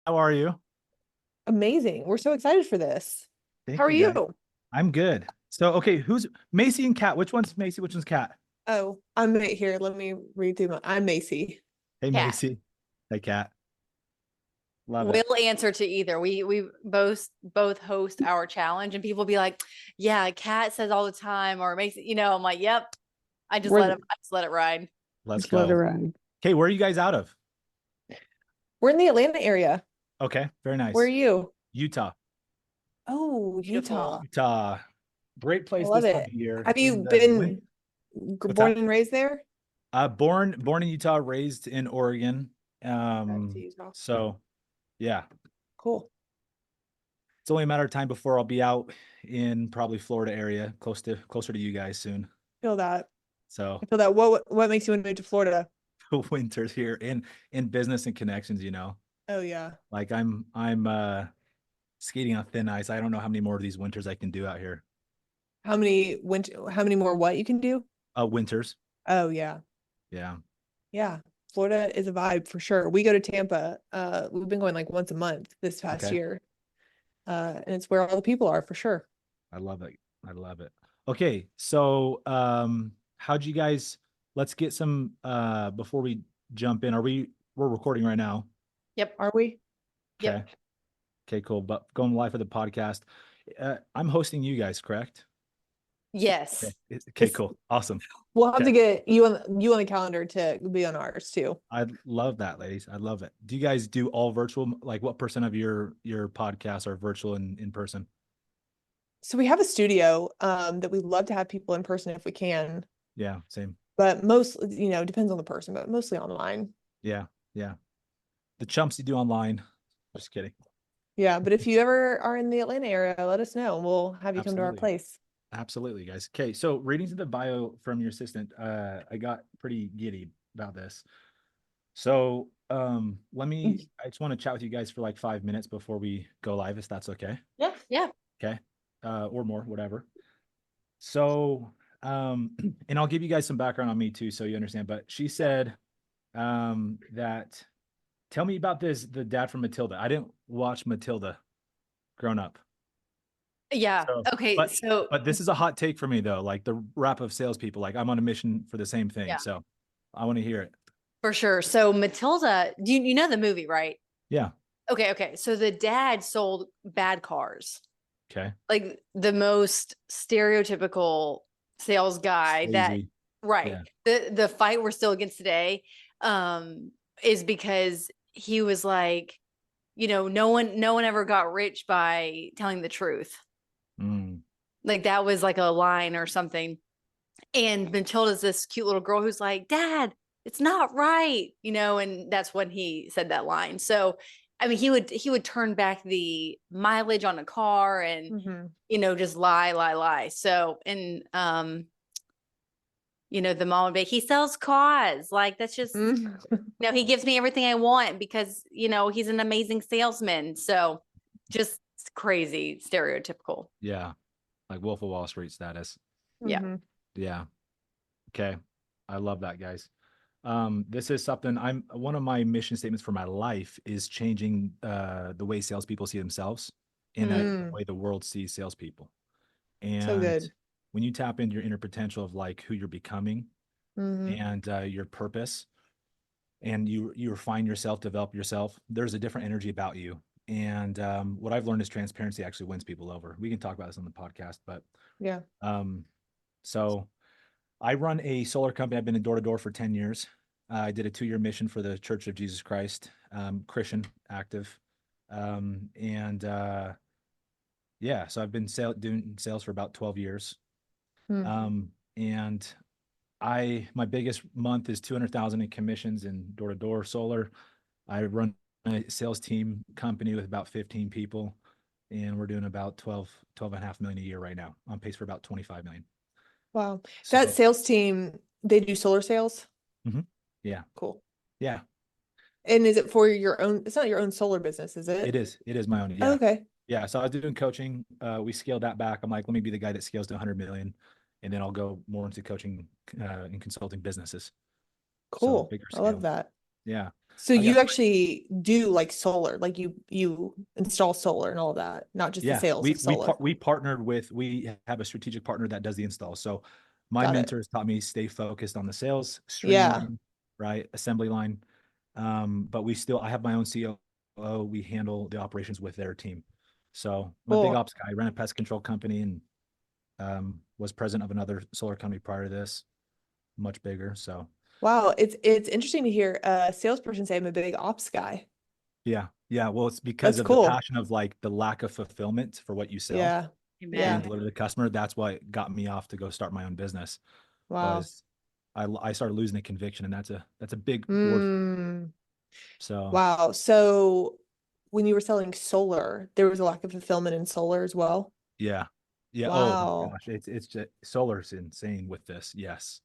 How are you? Amazing. We're so excited for this. How Thank are you, guys. you? I'm good. So, okay, who's Macy and Kat? Which one's Macy? Which one's Kat? Oh, I'm right here. Let me read through I'm Macy. Hey, Cat. Macy. Hey, Kat. Love it. We'll answer to either. We both host our challenge, and people be like, "Yeah, Cat says all the time," or makes it. I'm like, "Yep." We're I just let it ride. Let's just let it go. ride. Okay, where are you guys out of? We're in the Atlanta area. Okay, very Where are nice. you? Utah. Oh, Utah. Beautiful. Utah. Great I place love this time it. of year Have you in the been winter. What's born that? and raised there? Born in Utah, raised in Oregon. Back to Utah. So yeah, Cool. it's only a matter of time before I'll be out in probably Florida area, closer to you guys soon. Feel that. So I feel that. What makes you want to move to Florida? winters here in business and connections, Oh yeah. like I'm skating on thin ice. I don't know how many more of these winters I can do out here. How many more what you can do? Winters. Oh yeah. Yeah. Yeah. Florida is a vibe for sure. We go to Tampa. We've been going like once a month this past Okay. year. And it's where all the people are for sure. I love it. I love it. Okay. So how'd you guys, let's get some before we jump in. We're recording right now. Yep. Are we? Okay. Yep. Okay, cool. But going live for the podcast. I'm hosting you guys, correct? Okay. Yes. Okay, It's, cool. Awesome. we'll have Okay. to get you on the calendar to be on ours too. I love that, ladies. I love it. Do you guys do all virtual? Like what percent of your podcasts are virtual and in person? So we have a studio that we love to have people in person if we can, Yeah, same. but most, depends on the person, but mostly online. Yeah, yeah. The chumps you do online. Just kidding. Yeah, but if you ever are in the Atlanta area, let us know and we'll have you come to our Absolutely. place. Absolutely, guys. Okay, so reading to the bio from your assistant, I got pretty giddy about this. So I just want to chat with you guys for like 5 minutes before we go live, if that's okay. Yeah. Yeah. Okay. Or more, whatever. So and I'll give you guys some background on me too, so you understand. But she said that tell me about the dad from Matilda. I didn't watch Matilda growing up. Yeah. So, Okay. but So but this is a hot take for me though. Like the rap of salespeople, like I'm on a mission for the same thing. yeah, So I want to hear it. for sure. So Matilda, do you know the movie, right? Yeah. Okay. Okay. So the dad sold bad cars, Okay. like the most stereotypical sales guy that Lazy. right. Yeah. The fight we're still against today is because he was like, no one ever got rich by telling the truth. Mm. Like that was like a line or something. And Matilda's this cute little girl who's like, "Dad, it's not right," and that's when he said that line. So I mean he would turn back the mileage on a car and Mm-hmm. just lie, lie, lie. So and the mom would be, he sells cars. Like that's just he gives me everything I want because he's an amazing salesman. So just crazy, stereotypical. Yeah. Like Wolf of Wall Street status. Yeah. Mm-hmm. Yeah. Okay. I love that, guys. This is something I'm one of my mission statements for my life is changing the way salespeople see themselves and the Mm, way the world sees salespeople. so And good. when you tap into your inner potential of like who you're becoming Mm-hmm. and your purpose, and you refine yourself, develop yourself, there's a different energy about you. And what I've learned is transparency actually wins people over. We can talk about this on the podcast, but Yeah. um, so I run a solar company. I've been in door to door for 10 years. I did a 2-year mission for the Church of Jesus Christ, Christian active. And yeah, so I've been doing sales for about 12 years. Mm. And my biggest month is 200,000 in commissions in door to door solar. I run a sales team company with about 15 people, and we're doing about 12.5 million a year right now, on pace for about 25 million. Wow. That So, sales team, they do solar sales? mhm, yeah, Cool. yeah, And is it for your own? It's not your own solar business, is it it? is. It is my own. Oh, Yeah. okay. Yeah. So I was doing coaching. We scaled that back. I'm like, let me be the guy that scales to 100 million, and then I'll go more into coaching and consulting businesses. So Cool. bigger I love scale. that. Yeah. So I you got actually do like solar, like you install solar and all of that, not just the Yeah, sales of solar. we partnered with, we have a strategic partner that does the install. So my Got it. mentors taught me stay focused on the sales string Yeah. line, right? Assembly line. But I have my own COO. We handle the operations with their team. So I'm a big Cool. ops guy. I ran a pest control company and was president of another solar company prior to this, much bigger. So Wow. It's interesting to hear a salesperson say I'm a big ops guy. yeah, yeah. Well, it's because That's of the cool. passion of like the lack of fulfillment for what you sell Yeah. being Yeah. Amen. delivered to the customer. That's what got me off to go start my own business. Wow. Was I started losing the conviction, and that's a big word. Mm. So Wow. So when you were selling solar, there was a lack of fulfillment in solar as well. yeah, yeah. Oh my Wow. gosh, it's just solar's insane with this. Yes,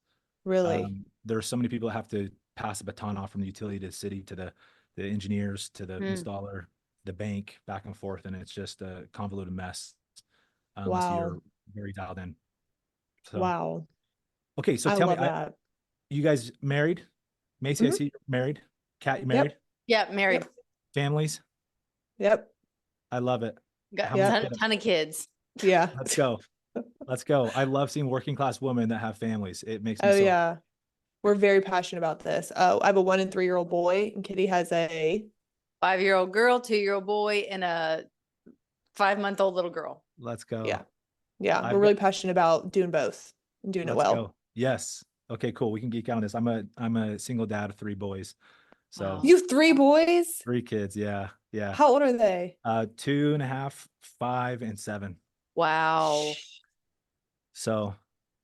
Really? there's so many people that have to pass the baton off from the utility to the city to the engineers to the Mm. installer, the bank, back and forth, and it's just a convoluted mess unless Wow. you're very dialed in. So Wow. okay, so I tell me, love that. you guys married? Macy, I Mhm. see you're married. Kat, you married? Yep. Yeah, married. Yep. Families? Yep. I love it. Got How a many Yep. kids? ton of kids. Yeah. Let's go. Let's go. I love seeing working class women that have families. It makes me Oh so yeah. We're very passionate about this. I have a 1 and 3-year-old boy, and Kitty has a 5-year-old girl, 2-year-old boy, and a 5-month-old little girl. let's go. yeah. Yeah. We're I've got really passionate about doing both and doing it let's well. go. Yes. Okay, cool. We can geek out on this. I'm a single dad of 3 boys. So Wow. You have 3 boys? 3 kids. Yeah. Yeah. How old are they? 2.5, 5, and 7. Wow. So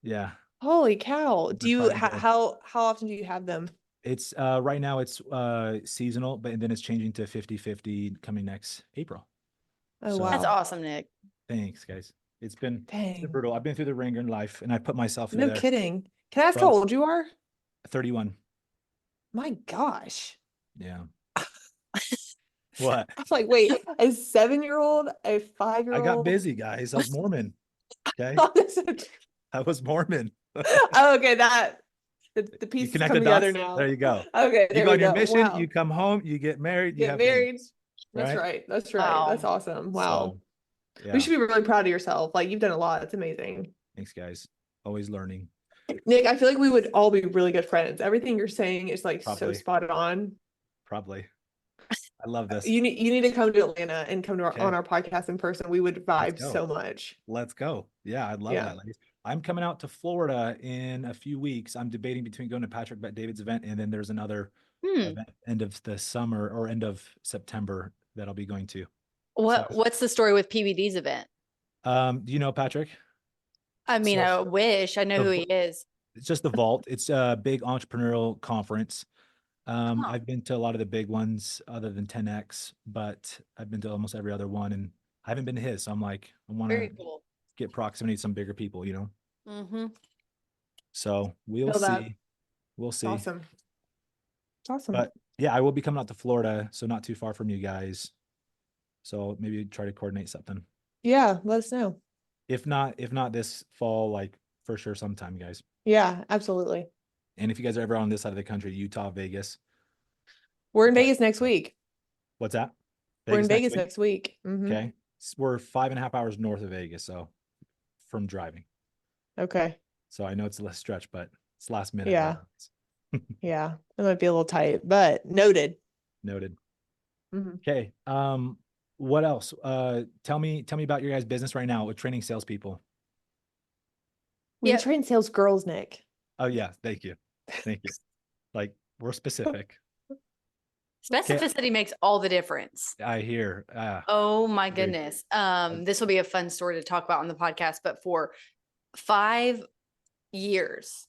yeah, Holy cow. it's Do been you part of the day. how often do you have them? It's right now it's seasonal, but then it's changing to 50-50 coming next April. Oh So That's wow. awesome, Nick. thanks, guys. It's been Dang. brutal. I've been through the ringer in life and I put myself through No there. kidding. Can I ask how But old you are? 31. My gosh. Yeah. What? I'm like, wait, a 7-year-old, a I got 5-year-old? busy, guys. I was Mormon. Okay. I was Mormon. Oh, okay, that the You pieces connect come the together dots. now. There you go. Okay, You there go we on your go. mission, Wow. you come home, you get married, you Get have married. babies. That's Right. right. That's right. That's Wow. awesome. Wow. So You yeah. should be really proud of yourself. Like you've done a lot. It's amazing. Thanks, guys. Always learning. Nick, I feel like we would all be really good friends. Everything you're saying is like so Probably. spot on. Probably. I love this. You need to come to Atlanta and come to Okay. on our podcast in person. We would Let's vibe go. so much. Let's go. Yeah, I'd love Yeah. that, ladies. I'm coming out to Florida in a few weeks. I'm debating between going to Patrick Bet David's event and then there's another Hmm. event end of the summer or end of September that I'll be going to. What's the story with PBD's event? Do you know Patrick? I mean, So I wish I know who he is. it's just the Vault. It's a big entrepreneurial conference. Huh. I've been to a lot of the big ones other than 10X, but I've been to almost every other one and I haven't been to his. So I'm like, I want Very to cool. get proximity to some bigger people, you know? Mm-hmm. So we'll Feel that. see. We'll It's see. awesome. It's awesome. But yeah, I will be coming out to Florida, so not too far from you guys. So maybe try to coordinate something. Yeah, let us know. If not this fall, like for sure sometime, guys. Yeah, absolutely. And if you guys are ever on this side of the country, Utah, Vegas. We're in but- Vegas next week. What's that? We're in Vegas week? next week. Mhm. Okay. We're 5.5 hours north of Vegas, so from driving. Okay. So I know it's a less stretch, but it's last minute. Yeah. Yeah. It might be a little tight, but noted. Noted. Mhm. Okay. What else? Tell me about your guys' business right now with training salespeople. We Yep. train sales girls, Nick. Oh yeah, thank you. Thank you. Like we're specific. Specificity makes all the difference. I hear. Oh my Agree. goodness. This will be a fun story to talk about on the podcast, but for 5 years,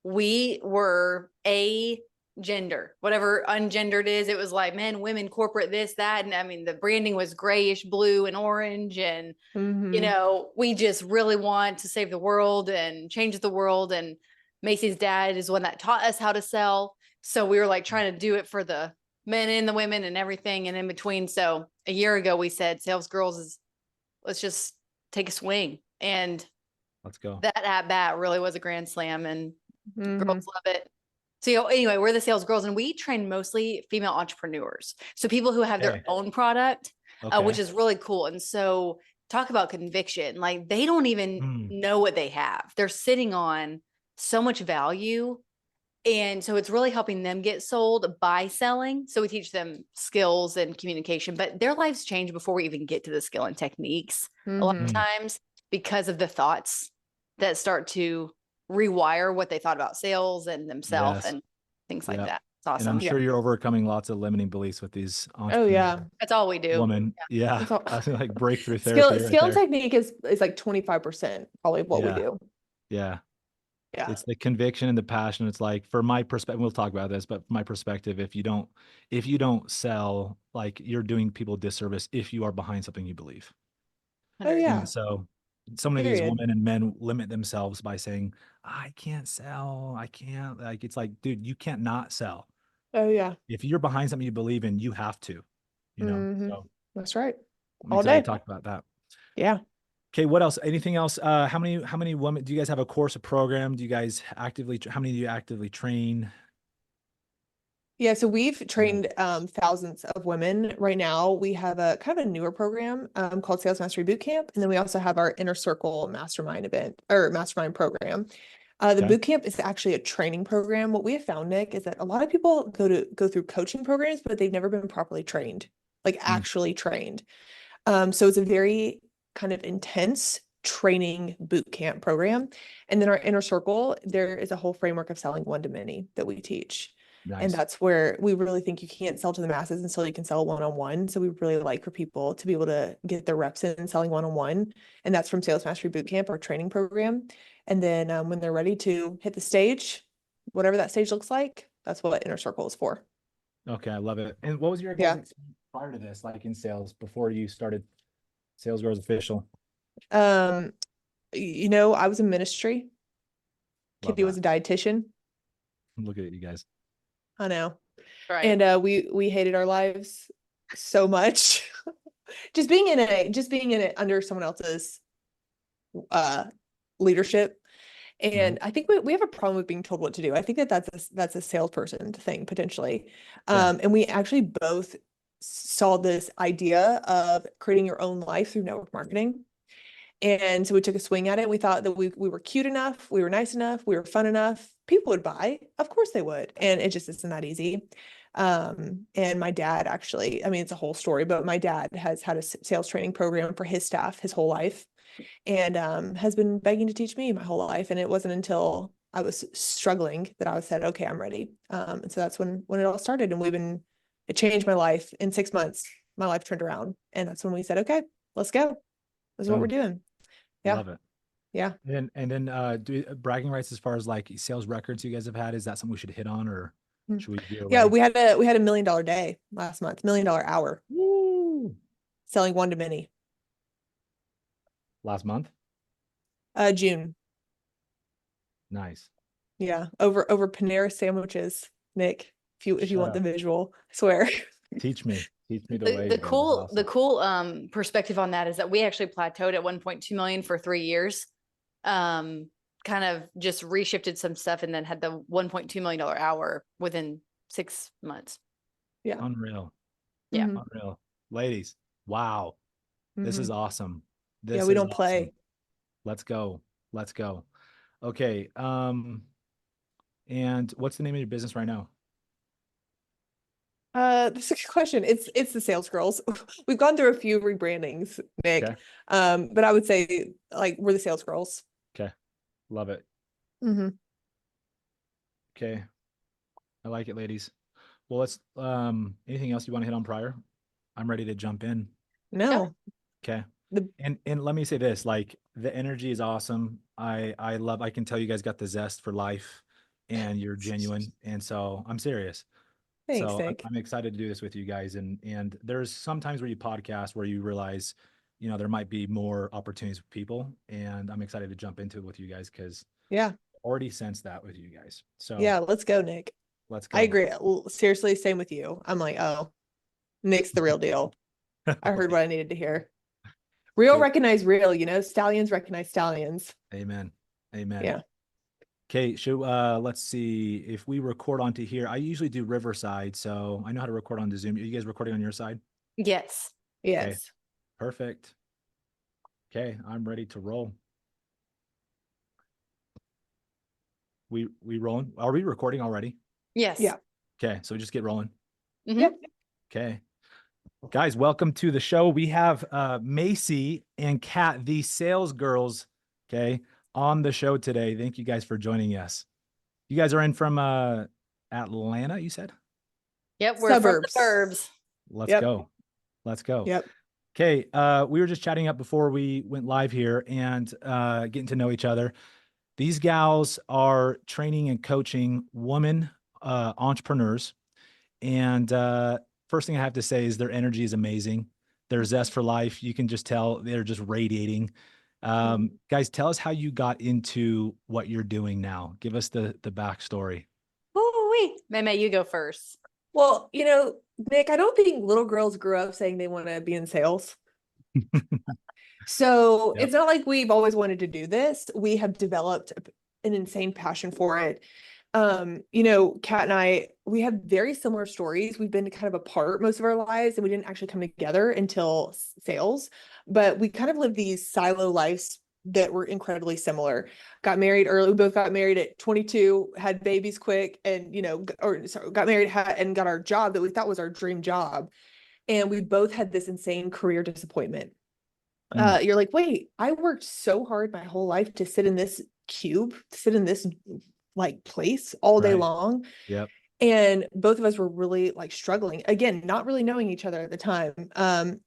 we were a gender, whatever ungendered is. It was like men, women, corporate, this, that. And I mean, the branding was grayish, blue, and orange. And, Mhm. you know, we just really want to save the world and change the world. And Macy's dad is one that taught us how to sell. So we were like trying to do it for the men and the women and everything and in between. So a year ago, we said, sales girls let's just take a swing. And Let's go. that at bat really was a grand slam and Mhm. girls love it. So anyway, we're the sales girls, and we train mostly female entrepreneurs. So people who have Okay. their own product, which Okay. is really cool. And so talk about conviction. Like they don't even know what they have. They're sitting on so much value. And so it's really helping them get sold by selling. So we teach them skills and communication, but their lives change before we even get to the skill and techniques a lot of Mhm. times because of the thoughts that start to rewire what they thought about sales and themselves Yes. and things like Yep. that. It's And I'm awesome. sure you're overcoming lots of limiting beliefs with these Oh yeah. entrepreneur That's all we do. woman. Yeah. That's all. I think like breakthrough therapy right Skill and there. technique is like 25% probably what we Yeah. do. Yeah. Yeah. It's the conviction and the passion. It's like, for my perspective, we'll talk about this, but from my perspective, if you don't sell, like, you're doing people disservice if you are behind something you believe. Oh yeah. And so many of these Period. women and men limit themselves by saying, I can't sell. I can't, like, it's like, dude, you can't not sell. Oh yeah. If you're behind something you believe in, you have to, Mhm. so That's right. I'm All excited day. to talk about that. Yeah. Okay. What else? Anything else? How many women do you guys have a course, a program? Do you guys how many do you actively train? Yeah, so we've trained thousands of women. Right now, we have a kind of a newer program called Sales Mastery Bootcamp, and then we also have our Inner Circle Mastermind event or Mastermind program. The Okay. bootcamp is actually a training program. What we have found, Nick, is that a lot of people go through coaching programs, but they've never been properly trained, like actually trained. So it's a very kind of intense training boot camp program. And then our Inner Circle, there is a whole framework of selling one to many that we teach. And Nice. that's where we really think you can't sell to the masses until you can sell one-on-one. So we really like for people to be able to get their reps in selling one-on-one. And that's from Sales Mastery Bootcamp, our training program. And then when they're ready to hit the stage, whatever that stage looks like, that's what Inner Circle is for. Okay. I love it. And what was your guys' Yeah. experience prior to this, like in sales, before you started Sales Girls Official? I was in ministry. Love Kitty was a that. dietitian. Look at you guys. I know. Right. And we hated our lives so much. just being in it under someone else's leadership. And I think we have a problem with being told what to do. I think that's a salesperson thing potentially. Yeah. And we actually both saw this idea of creating your own life through network marketing. And so we took a swing at it. We thought that we were cute enough, we were nice enough, we were fun enough. People would buy. Of course they would. And it just isn't that easy. And my dad actually, I mean, it's a whole story, but my dad has had a sales training program for his staff his whole life and has been begging to teach me my whole life. And it wasn't until I was struggling that I said, okay, I'm ready. And so that's when it all started. And it changed my life in 6 months. My life turned around. And that's when we said, okay, let's go. This is what we're doing. Yeah. Love it. Yeah. And then do bragging rights as far as like sales records you guys have had, is that something we should hit on, or should we do Yeah, away? we had a $1 million day last month, $1 million hour. Woo! Selling one to many. Last month? June. Nice. Yeah. Over Panera sandwiches, Nick. If you want the visual, I swear. Teach me the way. The cool perspective on that is that we actually plateaued at 1.2 million for 3 years. Kind of just reshifted some stuff and then had the $1.2 million hour within 6 months. Yeah. Unreal. Yeah. Unreal. Ladies, wow. This is awesome. Yeah, we don't play. Let's go. Okay. And what's the name of your business right now? That's a good question. It's the Sales Girls. We've gone through a few rebrandings, Nick. Okay. But I would say like we're the Sales Girls. Okay. Love it. Okay. I like it, ladies. Well, let's anything else you want to hit on prior? I'm ready to jump in. No. Okay. And let me say this, like the energy is awesome. I can tell you guys got the zest for life and you're genuine. And so I'm serious. Thanks, So Nick. I'm excited to do this with you guys. And there's sometimes where you podcast where you realize, there might be more opportunities with people. And I'm excited to jump into it with you guys because already sensed that with you guys. So yeah, let's go, Nick. Let's go. I agree. Seriously, same with you. I'm like, oh, Nick's the real deal. I heard what I needed to hear. Real recognize real, stallions recognize stallions. Amen. Yeah. Okay, let's see if we record onto here. I usually do Riverside, so I know how to record onto Zoom. Are you guys recording on your side? Yes. Yes. Perfect. Okay, I'm ready to roll. We rolling? Are we recording already? Yes. Yeah. Okay, so just get rolling. Mhm. Yep. Okay. Guys, welcome to the show. We have Maci and Kat, the sales girls, okay, on the show today. Thank you guys for joining us. You guys are in from Atlanta, you said? Yep. We're from the Suburbs. burbs. Let's Yep. go. Let's go. Yep. Okay, we were just chatting up before we went live here and getting to know each other. These gals are training and coaching women entrepreneurs. And first thing I have to say is their energy is amazing. Their zest for life, you can just tell they're just radiating. Guys, tell us how you got into what you're doing now. Give us the backstory. Ooh-wee. Meme, you go first. Well, Nick, I don't think little girls grew up saying they want to be in sales. So Yep. it's not like we've always wanted to do this. We have developed an insane passion for it. Kat and I, we have very similar stories. We've been kind of apart most of our lives, and we didn't actually come together until sales, but we kind of lived these silo lives that were incredibly similar. Got married early. We both got married at 22, had babies quick, and, got married and got our job that we thought was our dream job. And we both had this insane career disappointment. You're like, wait, I worked so hard my whole life to sit in this cube, sit in this like place all day Right. long. Yep. And both of us were really like struggling, again, not really knowing each other at the time.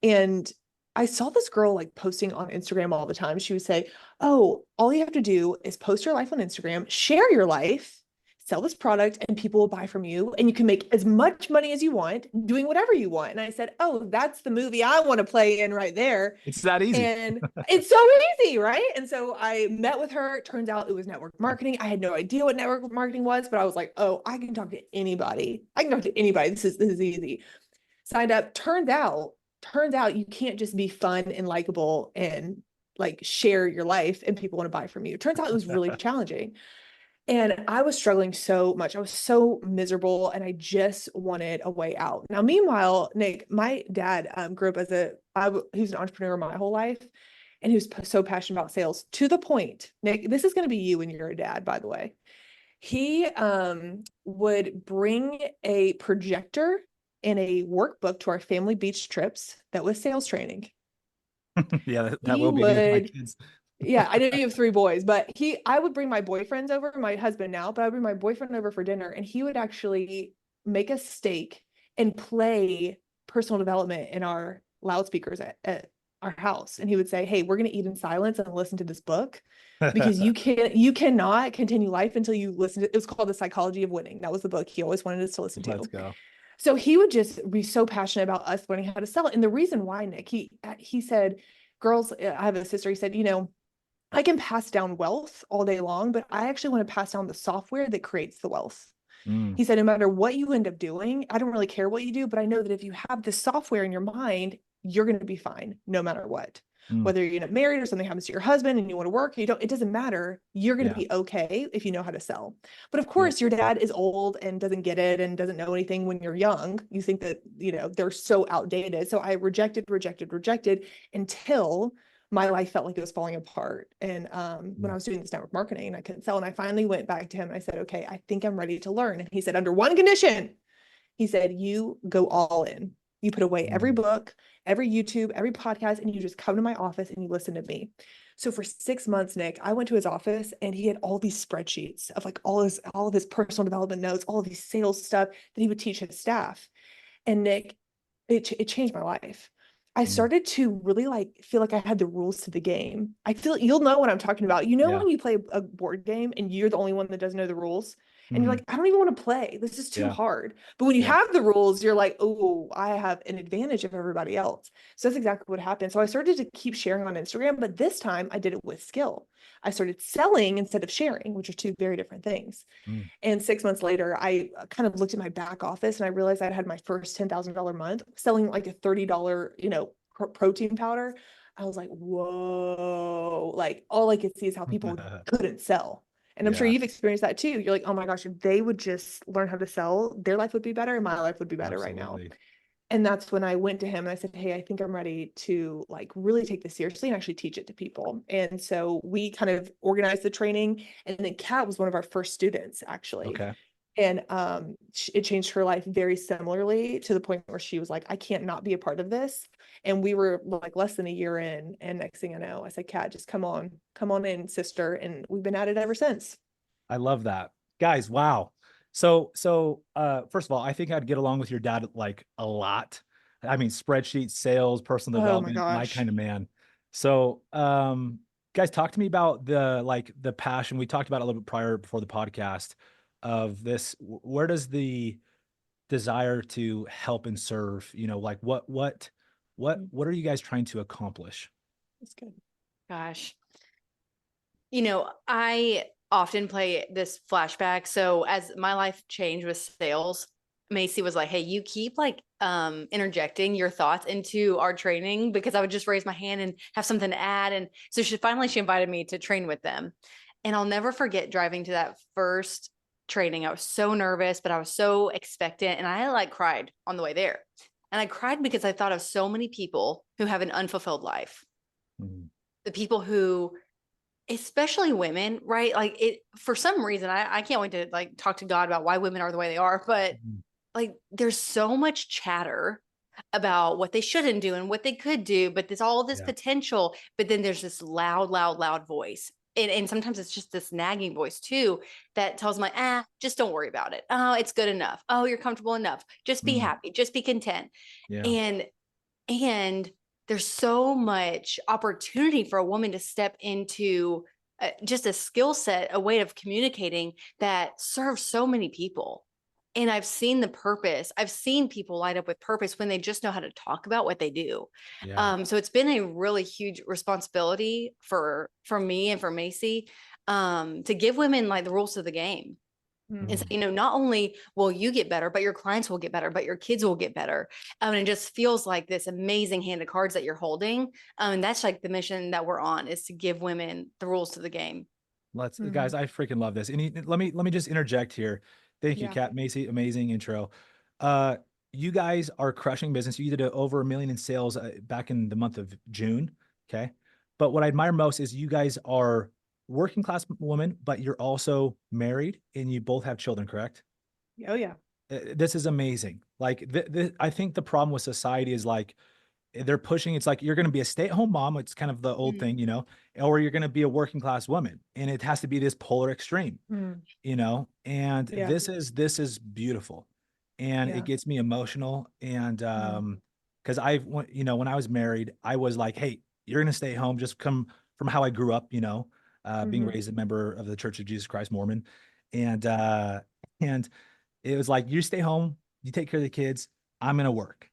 And I saw this girl like posting on Instagram all the time. She would say, oh, all you have to do is post your life on Instagram, share your life, sell this product, and people will buy from you. And you can make as much money as you want doing whatever you want. And I said, oh, that's the movie I want to play in right there. It's that easy. And it's so easy, right? And so I met with her. It turns out it was network marketing. I had no idea what network marketing was, but I was like, oh, I can talk to anybody. This is easy. Signed up. Turns out you can't just be fun and likable and like share your life and people want to buy from you. Turns out it was really challenging. And I was struggling so much. I was so miserable and I just wanted a way out. Now, meanwhile, Nick, my dad grew up he was an entrepreneur my whole life, and he was so passionate about sales to the point, Nick, this is going to be you when you're a dad, by the way. He would bring a projector and a workbook to our family beach trips that was sales training. Yeah, that He will be me with my would- kids. Yeah, I know you have 3 boys, but I would bring my boyfriends over, my husband now, but I would bring my boyfriend over for dinner, and he would actually make a steak and play personal development in our loudspeakers at our house. And he would say, hey, we're going to eat in silence and listen to this book because you cannot continue life until you listen to it. Was called The Psychology of Winning. That was the book he always wanted us to listen to. Let's go. So he would just be so passionate about us learning how to sell it. And the reason why, Nick, he said, girls, I have a sister, he said, I can pass down wealth all day long, but I actually want to pass down the software that creates the wealth. He said, no matter what you end up doing, I don't really care what you do, but I know that if you have this software in your mind, you're going to be fine no matter what. Whether you're married or something happens to your husband and you want to work, it doesn't matter. You're going to be okay if you know how to sell. But of course, your dad is old and doesn't get it and doesn't know anything when you're young. You think that, they're so outdated. So I rejected until my life felt like it was falling apart. And when I was doing this network marketing and I couldn't sell, and I finally went back to him and I said, okay, I think I'm ready to learn. And he said, under one condition, he said, you go all in. You put away every book, every YouTube, every podcast, and you just come to my office and you listen to me. So for 6 months, Nick, I went to his office and he had all these spreadsheets of like all of his personal development notes, all of these sales stuff that he would teach his staff. And Nick, it changed my life. I started to really feel like I had the rules to the game. I feel you'll know what I'm talking about. When you play a board game and you're the only one that doesn't know the rules, and you're like, I don't even want to play. This is too hard. But when you have the rules, you're like, oh, I have an advantage of everybody else. So that's exactly what happened. So I started to keep sharing on Instagram, but this time I did it with skill. I started selling instead of sharing, which are 2 very different things. And 6 months later, I kind of looked at my back office and I realized I had my first $10,000 month selling like a $30, protein powder. I was like, whoa, like all I could see is how people couldn't sell. And I'm sure Yeah, you've experienced that too. You're like, oh my gosh, if they would just learn how to sell, their life would be better and my life would be better right now. absolutely. And that's when I went to him and I said, hey, I think I'm ready to like really take this seriously and actually teach it to people. And so we kind of organized the training, and then Kat was one of our first students actually. Okay. And it changed her life very similarly, to the point where she was like, I can't not be a part of this. And we were like less than a year in, and next thing I know, I said, Kat, just come on in, sister. And we've been at it ever since. I love that. Guys, wow. First of all, I think I'd get along with your dad like a lot. I mean, spreadsheets, sales, personal Oh my development, my gosh. kind of man. So, guys, talk to me about the passion. We talked about it a little bit prior before the podcast of this. Where does the desire to help and serve, like what are you guys trying to accomplish? That's good. Gosh. I often play this flashback. So as my life changed with sales, Maci was like, hey, you keep like interjecting your thoughts into our training, because I would just raise my hand and have something to add. And so she invited me to train with them. And I'll never forget driving to that first training. I was so nervous, but I was so expectant, and I like cried on the way there. And I cried because I thought of so many people who have an unfulfilled life. Mhm. The people who, especially women, right? Like it, for some reason, I can't wait to like talk to God about why women are the way they are, but Mhm. like there's so much chatter about what they shouldn't do and what they could do, but there's all this Yeah. potential, but then there's this loud voice. And sometimes it's just this nagging voice too, that tells me, just don't worry about it. Oh, it's good enough. Oh, you're comfortable enough. Just be Mm. happy. Just be content. Yeah. And there's so much opportunity for a woman to step into just a skill set, a way of communicating that serves so many people. And I've seen the purpose. I've seen people light up with purpose when they just know how to talk about what they do. Yeah. So it's been a really huge responsibility for me and for Maci, to give women like the rules of the game. And so, Mhm. not only will you get better, but your clients will get better, but your kids will get better. And it just feels like this amazing hand of cards that you're holding. And that's like the mission that we're on, is to give women the rules to the game. Guys, I freaking love this. And let me just interject here. Thank you, Yeah. Kat, Maci. Amazing intro. Uh, you guys are crushing business. You did over 1 million in sales back in the month of June. Okay. But what I admire most is you guys are working class women, but you're also married and you both have children, correct? Oh yeah. This is amazing. Like, I think the problem with society is like, they're pushing, it's like you're going to be a stay-at-home mom, it's kind of the old thing, or you're going to be a working class woman, and it has to be this polar extreme, Mm. and Yeah. this is beautiful, and Yeah. it gets me emotional. And Mm. because when I was married, I was like, hey, you're going to stay home, just come from how I grew up, being Mhm. raised a member of the Church of Jesus Christ Mormon. And it was like, you stay home, you take care of the kids, I'm going to work.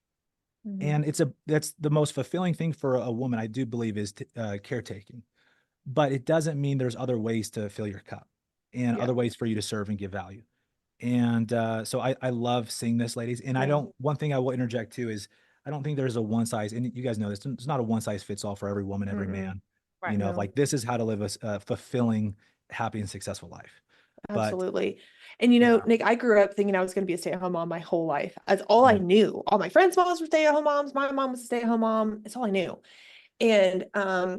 Mhm. And that's the most fulfilling thing for a woman, I do believe, is caretaking. But it doesn't mean there's other ways to fill your cup and Yeah. other ways for you to serve and give value. And so I love seeing this, ladies. And Yeah. one thing I will interject too is, I don't think there's a one size, and you guys know this, it's not a one size fits all for every woman, every Mm-mm. man, Right. No. like this is how to live a fulfilling, happy, and successful life. But Absolutely. And yeah. Nick, I grew up thinking I was going to be a stay-at-home mom my whole life. That's all I Mm. knew. All my friends' moms were stay-at-home moms. My mom was a stay-at-home mom. It's all I knew. And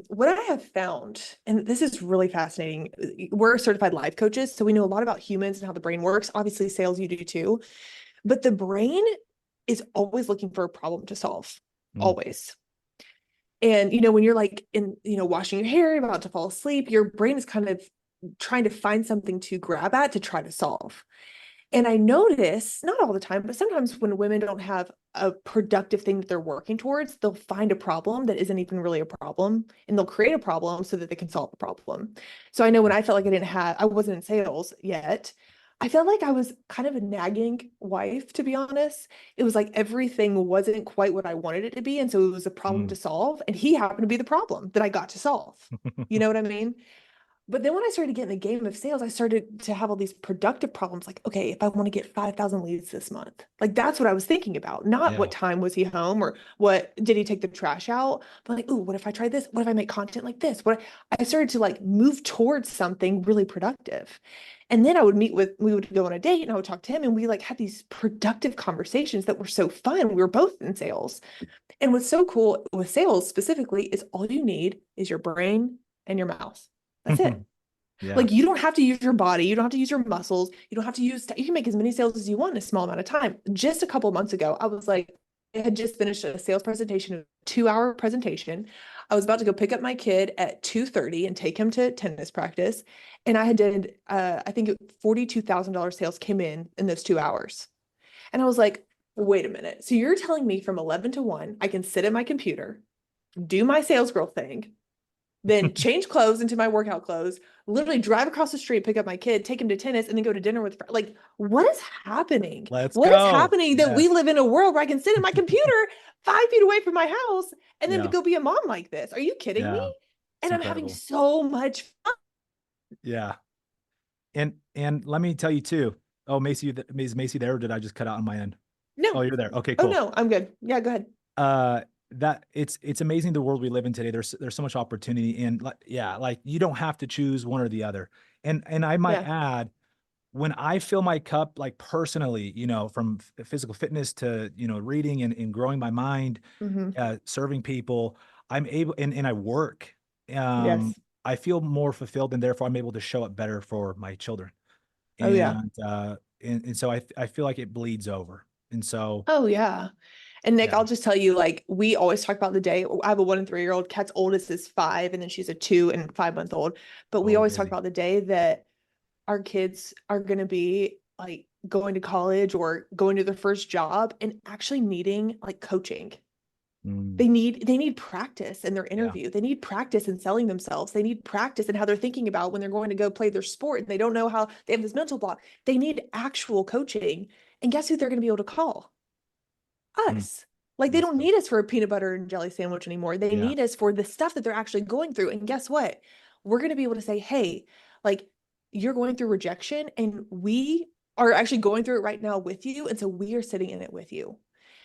what I have found, and this is really fascinating, we're certified life coaches, so we know a lot about humans and how the brain works. Obviously, sales, you do too. But the brain is always looking for a problem to solve, Mm. always. And when you're like in, washing your hair, you're about to fall asleep, your brain is kind of trying to find something to grab at to try to solve. And I notice, not all the time, but sometimes when women don't have a productive thing that they're working towards, they'll find a problem that isn't even really a problem, and they'll create a problem so that they can solve the problem. So I know when I felt like I wasn't in sales yet, I felt like I was kind of a nagging wife, to be honest. It was like everything wasn't quite what I wanted it to be. And so it was a problem Mm. to solve. And he happened to be the problem that I got to solve. You know what I mean? But then when I started getting in the game of sales, I started to have all these productive problems. Like, okay, if I want to get 5,000 leads this month, like that's what I was thinking about. Not Yeah. what time was he home or what did he take the trash out, but like, ooh, what if I try this? What if I make content like this? I started to like move towards something really productive. And then we would go on a date and I would talk to him and we like had these productive conversations that were so fun. We were both in sales. And what's so cool with sales specifically is all you need is your brain and your mouth. That's it. Yeah. Like you don't have to use your body, you don't have to use your muscles, you don't have to use, you can make as many sales as you want in a small amount of time. Just a couple of months ago, I was like, I had just finished a sales presentation, a 2-hour presentation. I was about to go pick up my kid at 2:30 and take him to tennis practice. And I had did, I think $42,000 sales came in those 2 hours. And I was like, wait a minute. So you're telling me from 11 to 1, I can sit at my computer, do my sales girl thing, then change clothes into my workout clothes, literally drive across the street, pick up my kid, take him to tennis, and then go to dinner with, like, what is happening? Let's What is go. happening that we Yes. live in a world where I can sit in my computer 5 feet away from my house and then Yeah. go be a mom like this? Are you kidding Yeah. me? And It's I'm having incredible. so much fun. Yeah. And let me tell you too. Oh, Maci, is Maci there, or did I just cut out on my end? Oh, No. you're there. Okay, Oh cool. no, I'm good. Yeah, go ahead. That it's amazing the world we live in today. There's so much opportunity, and like you don't have to choose one or the other. And I might Yeah. add, when I fill my cup, like personally, from physical fitness to, reading and growing my mind, Mhm. serving people, I'm able, and I work, Yes. I feel more fulfilled, and therefore I'm able to show up better for my children. Oh yeah. And so I feel like it bleeds over. And so, Oh yeah. And Nick, yeah. I'll just tell you, like, we always talk about the day. I have a 1 and 3-year-old. Kat's oldest is 5, and then she's a 2 and 5-month-old. But we Oh, always talk baby. about the day that our kids are going to be like going to college or going to their first job and actually needing like coaching. Mm, They need practice in their yeah. interview. They need practice in selling themselves. They need practice in how they're thinking about when they're going to go play their sport and they don't know how they have this mental block. They need actual coaching. And guess who they're going to be able to call? Mm, Us. Like they that's don't good. need us for a peanut butter and jelly sandwich anymore. They Yeah. need us for the stuff that they're actually going through. And guess what? We're going to be able to say, hey, like you're going through rejection and we are actually going through it right now with you. And so we are sitting in it with you.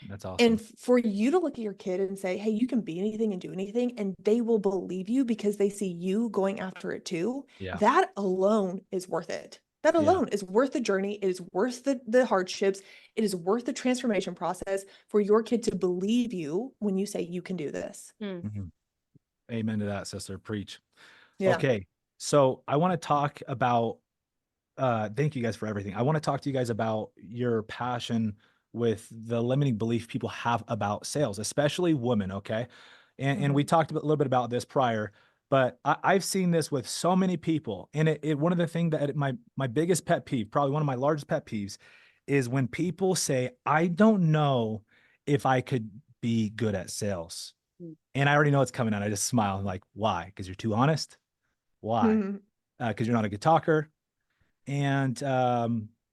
That's And awesome. for you to look at your kid and say, hey, you can be anything and do anything, and they will believe you because they see you going after it too, Yeah. that alone is worth it. That Yeah. alone is worth the journey. It is worth the hardships. It is worth the transformation process for your kid to believe you when you say you can do this. Mm. Mhm. Amen to that, sister. Preach. Yeah. Okay. So I want to talk about, thank you guys for everything. I want to talk to you guys about your passion with the limiting belief people have about sales, especially women. Okay. And we Mhm. talked a little bit about this prior, but I've seen this with so many people. And one of the things that my biggest pet peeve, probably one of my largest pet peeves, is when people say, I don't know if I could be good at sales. Mm. And I already know it's coming out. I just smile. I'm like, why? Because you're too honest. Why? Mhm. Because you're not a good talker. And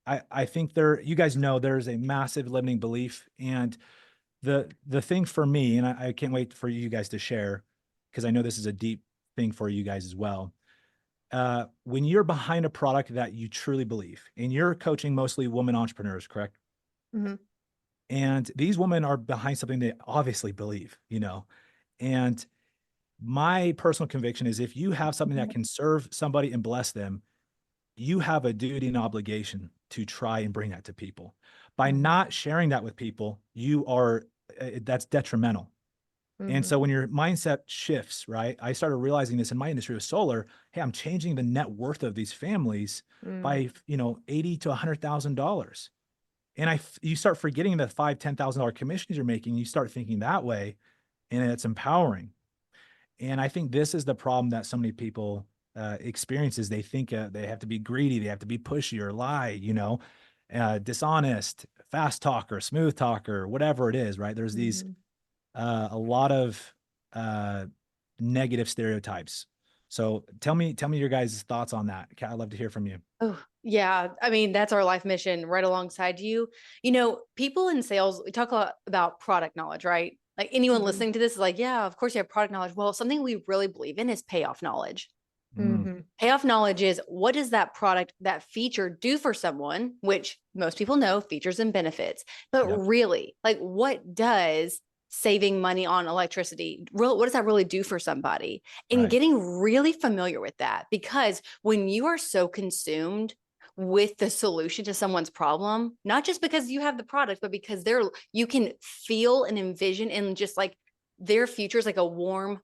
I think you guys know there's a massive limiting belief. And the thing for me, and I can't wait for you guys to share, because I know this is a deep thing for you guys as well. When you're behind a product that you truly believe, and you're coaching mostly women entrepreneurs, correct? Mhm. And these women are behind something they obviously believe, and my personal conviction is if you have something that can serve somebody and bless them, you have a duty and obligation to try and bring that to people. By Mhm. not sharing that with people, that's detrimental. And Mhm. so when your mindset shifts, right? I started realizing this in my industry with solar. Hey, I'm changing the net worth of these families Mhm. by, $80 to $100,000. And you start forgetting the $5,000-$10,000 commissions you're making. You start thinking that way, and it's empowering. And I think this is the problem that so many people experience is they think they have to be greedy, they have to be pushy or lie, dishonest, fast talker, smooth talker, whatever it is, right? There's these Mhm. a lot of negative stereotypes. So tell me your guys' thoughts on that. I'd love to hear from you. Oh, yeah. I mean, that's our life mission right alongside you. You know, people in sales, we talk a lot about product knowledge, right? Like anyone Mhm. listening to this is like, yeah, of course you have product knowledge. Well, something we really believe in is payoff knowledge. Mm, Mhm. Payoff knowledge is, what does that product, that feature do for someone, which most people know, features and benefits. But Yep. really, like, what does saving money on electricity, what does that really do for somebody? And Right. getting really familiar with that, because when you are so consumed with the solution to someone's problem, not just because you have the product, but because you can feel and envision and just like their future is like a warm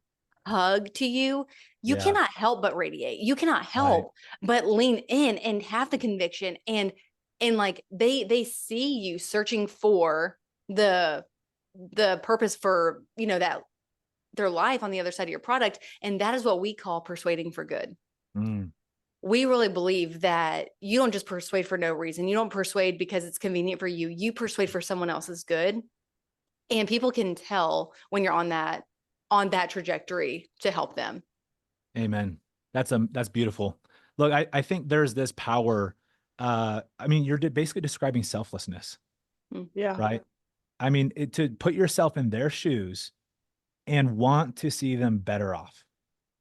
hug to you, you Yeah. cannot help but radiate. You cannot Right. help but lean in and have the conviction, and like they see you searching for the purpose for, you know, that their life on the other side of your product. And that is what we call persuading for good. Mm, We really believe that you don't just persuade for no reason. You don't persuade because it's convenient for you. You persuade for someone else's good. And people can tell when you're on that trajectory to help them. amen. That's beautiful. Look, I think there's this power. I mean, you're basically describing selflessness, Yeah. right? I mean, to put yourself in their shoes and want to see them better off,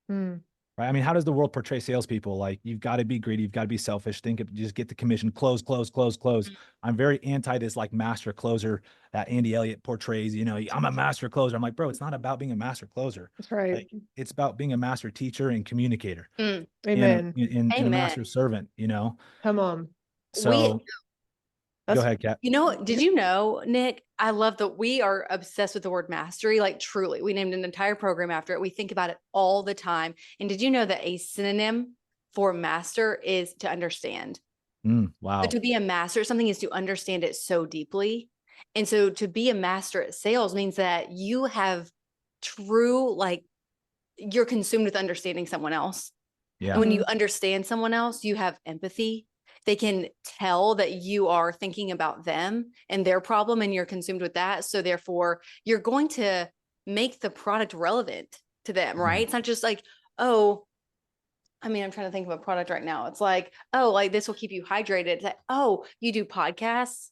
Mm. right? I mean, how does the world portray salespeople? Like, you've got to be greedy, you've got to be selfish, think of just get the commission, close, close, close, close. Mm. I'm very anti this like master closer that Andy Elliott portrays. You know, I'm a master closer. I'm like, bro, it's not about being a master closer. That's right. Like, it's about being a master teacher and communicator Mm. Amen. and a Amen. master servant, you know? Come on. So go That's ahead, Kat. You know, did you know, Nick? I love that we are obsessed with the word mastery. Like, truly, we named an entire program after it. We think about it all the time. And did you know that a synonym for master is to understand? Wow. So to be a master at something is to understand it so deeply. And so to be a master at sales means that you have true, like, you're consumed with understanding someone else. Yeah. And when you understand someone else, you have empathy. They can tell that you are thinking about them and their problem, and you're consumed with that. So therefore, you're going to make the product relevant to them, right? It's not just like, oh, I mean, I'm trying to think of a product right now. It's like, oh, like this will keep you hydrated. It's like, oh, you do podcasts.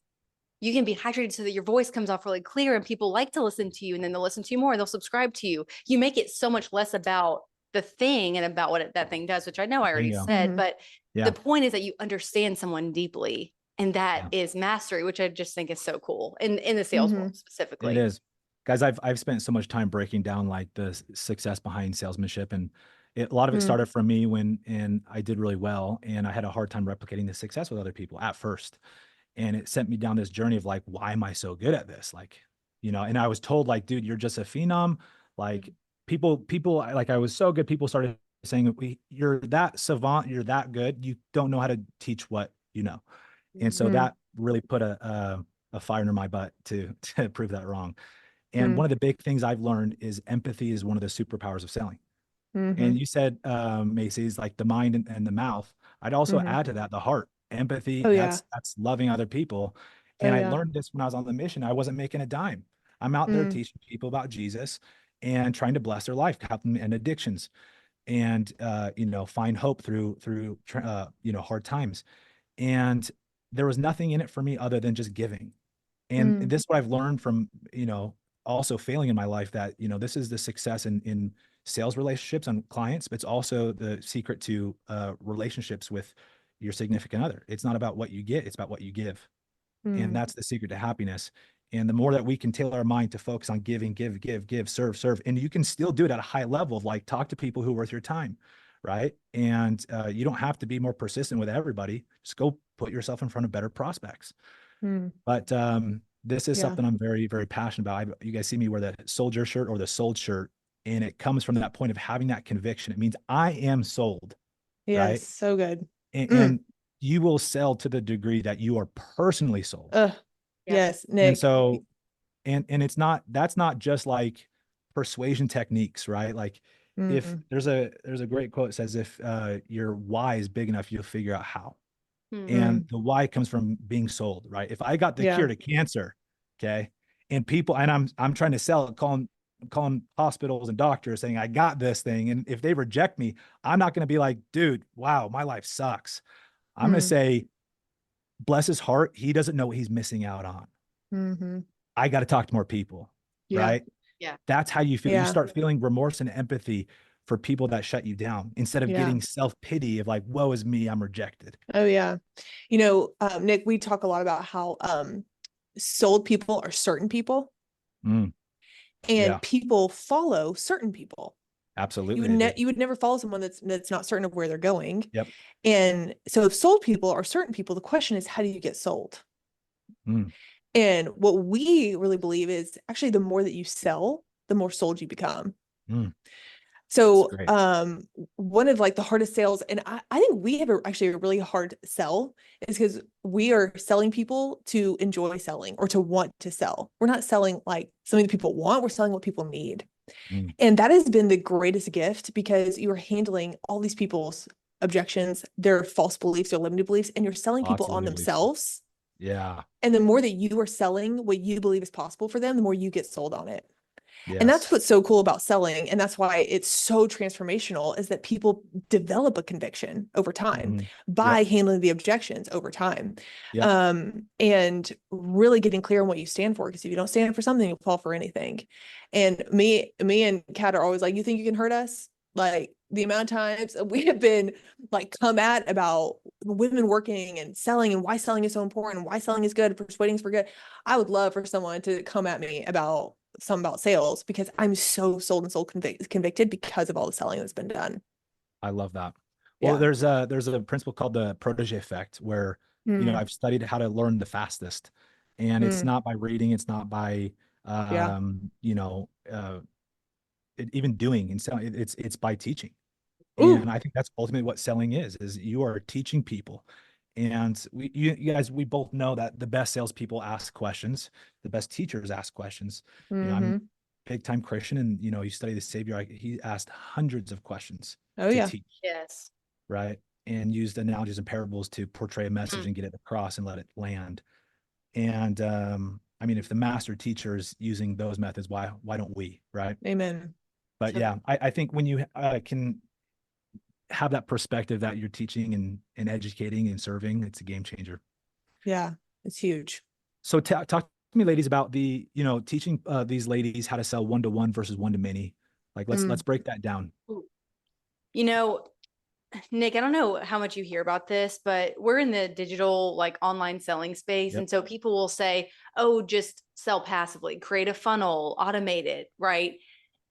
You can be hydrated so that your voice comes off really clear and people like to listen to you, and then they'll listen to you more and they'll subscribe to you. You make it so much less about the thing and about what that thing does, which I know I already Bingo. said, Mhm. but Yeah. the point is that you understand someone deeply, and that Yeah. is mastery, which I just think is so cool in the sales world It specifically. is. Guys, I've spent so much time breaking down like the success behind salesmanship, and a lot of it Mm. started from me and I did really well, and I had a hard time replicating the success with other people at first. And it sent me down this journey of like, why am I so good at this? Like, you know, and I was told like, dude, you're just a phenom. Like people like, I was so good. People started saying, you're that savant, you're that good. You don't know how to teach what you know. And so Mhm. that really put a fire under my butt to prove that wrong. And Mm. one of the big things I've learned is empathy is one of the superpowers of selling. And Mhm. you said, Macy's, like the mind and the mouth. I'd also Mhm. add to that the heart, empathy. Oh, yeah. That's loving other people. Oh, And I yeah. learned this when I was on the mission. I wasn't making a dime. I'm out there Mm. teaching people about Jesus and trying to bless their life, help them in addictions, and you know, find hope through you know, hard times. And there was nothing in it for me other than just giving. And Mm. this is what I've learned from, you know, also failing in my life, that, you know, this is the success in sales relationships and clients, but it's also the secret to relationships with your significant other. It's not about what you get, it's about what you give. And Mm. that's the secret to happiness. And the more that we can tailor our mind to focus on giving, give, serve, and you can still do it at a high level of like, talk to people who are worth your time, right? And you don't have to be more persistent with everybody. Just go put yourself in front of better prospects. Mm. But this is Yeah. something I'm very, very passionate about. You guys see me wear the soldier shirt or the sold shirt, and it comes from that point of having that conviction. It means I am sold, right? Yes. So good. And you will sell to the degree that you are personally sold. Yep. Yes, And Nick. so, and it's not, that's not just like persuasion techniques, right? Like if Mm. there's a great quote that says, if your why is big enough, you'll figure out how. Mm. And the why comes from being sold, right? If I got the Yeah. cure to cancer, okay, and people, and I'm trying to sell it, calling hospitals and doctors saying I got this thing, and if they reject me, I'm not going to be like, dude, wow, my life sucks. I'm going to Mm. say, bless his heart, he doesn't know what he's missing out on. Mhm. I got to talk to more people, Yeah. right? Yeah. That's how you feel. You Yeah. start feeling remorse and empathy for people that shut you down instead of Yeah. getting self-pity of like, woe is me, I'm rejected. Oh yeah. You know, Nick, we talk a lot about how sold people are certain people Mm, and yeah, people follow certain people. absolutely. They do. You would never follow someone that's not certain of where they're going. Yep. And so if sold people are certain people, the question is, how do you get sold? Mm, And what we really believe is actually the more that you sell, the more sold you become. mm, that's So great. one of like the hardest sales, and I think we have actually a really hard sell is because we are selling people to enjoy selling or to want to sell. We're not selling like something that people want, we're selling what people need. Mm, And that has been the greatest gift because you are handling all these people's objections, their false beliefs, their limited beliefs, and you're selling people lots of on limited beliefs. themselves. Yeah. And the more that you are selling what you believe is possible for them, the more you get sold on it. And that's Yes. what's so cool about selling. And that's why it's so transformational is that people develop a conviction over time Mhm. by Yep. handling the objections over time. Yep. And really getting clear on what you stand for. Because if you don't stand for something, you'll fall for anything. And me and Kat are always like, you think you can hurt us? Like the amount of times we have been like come at about women working and selling and why selling is so important and why selling is good, persuading is for good. I would love for someone to come at me about some about sales because I'm so sold and sold convicted because of all the selling that's been done. I love that. Well, Yeah. there's a principle called the protege effect where, Mm, I've studied how to learn the fastest, and it's mm, not by reading, it's not by, yeah. even doing and selling. It's by teaching. Ooh. And I think that's ultimately what selling is you are teaching people. And you guys, we both know that the best salespeople ask questions, the best teachers ask questions. I'm Mm-hmm. big time Christian, and you study the Savior. He asked hundreds of questions Oh to yeah. teach, Yes. right? And used analogies and parables to portray a message Mm. and get it across and let it land. And I mean, if the master teacher is using those methods, why don't we, right? Amen. But So yeah, I think when you can have that perspective that you're teaching and educating and serving, it's a game changer. Yeah. It's huge. So talk to me, ladies, about the teaching these ladies how to sell one-to-one versus one-to-many. Like let's Mm, break that down. You know, Nick, I don't know how much you hear about this, but we're in the digital, like online selling space. Yep. And so people will say, oh, just sell passively, create a funnel, automate it, right?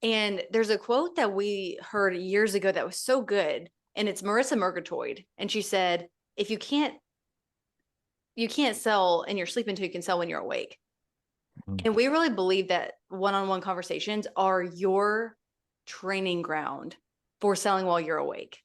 And there's a quote that we heard years ago that was so good. And it's Marissa Murgatroyd. And she said, if you can't sell in your sleep until you can sell when you're awake. Mm, And we really believe that one-on-one conversations are your training ground for selling while you're awake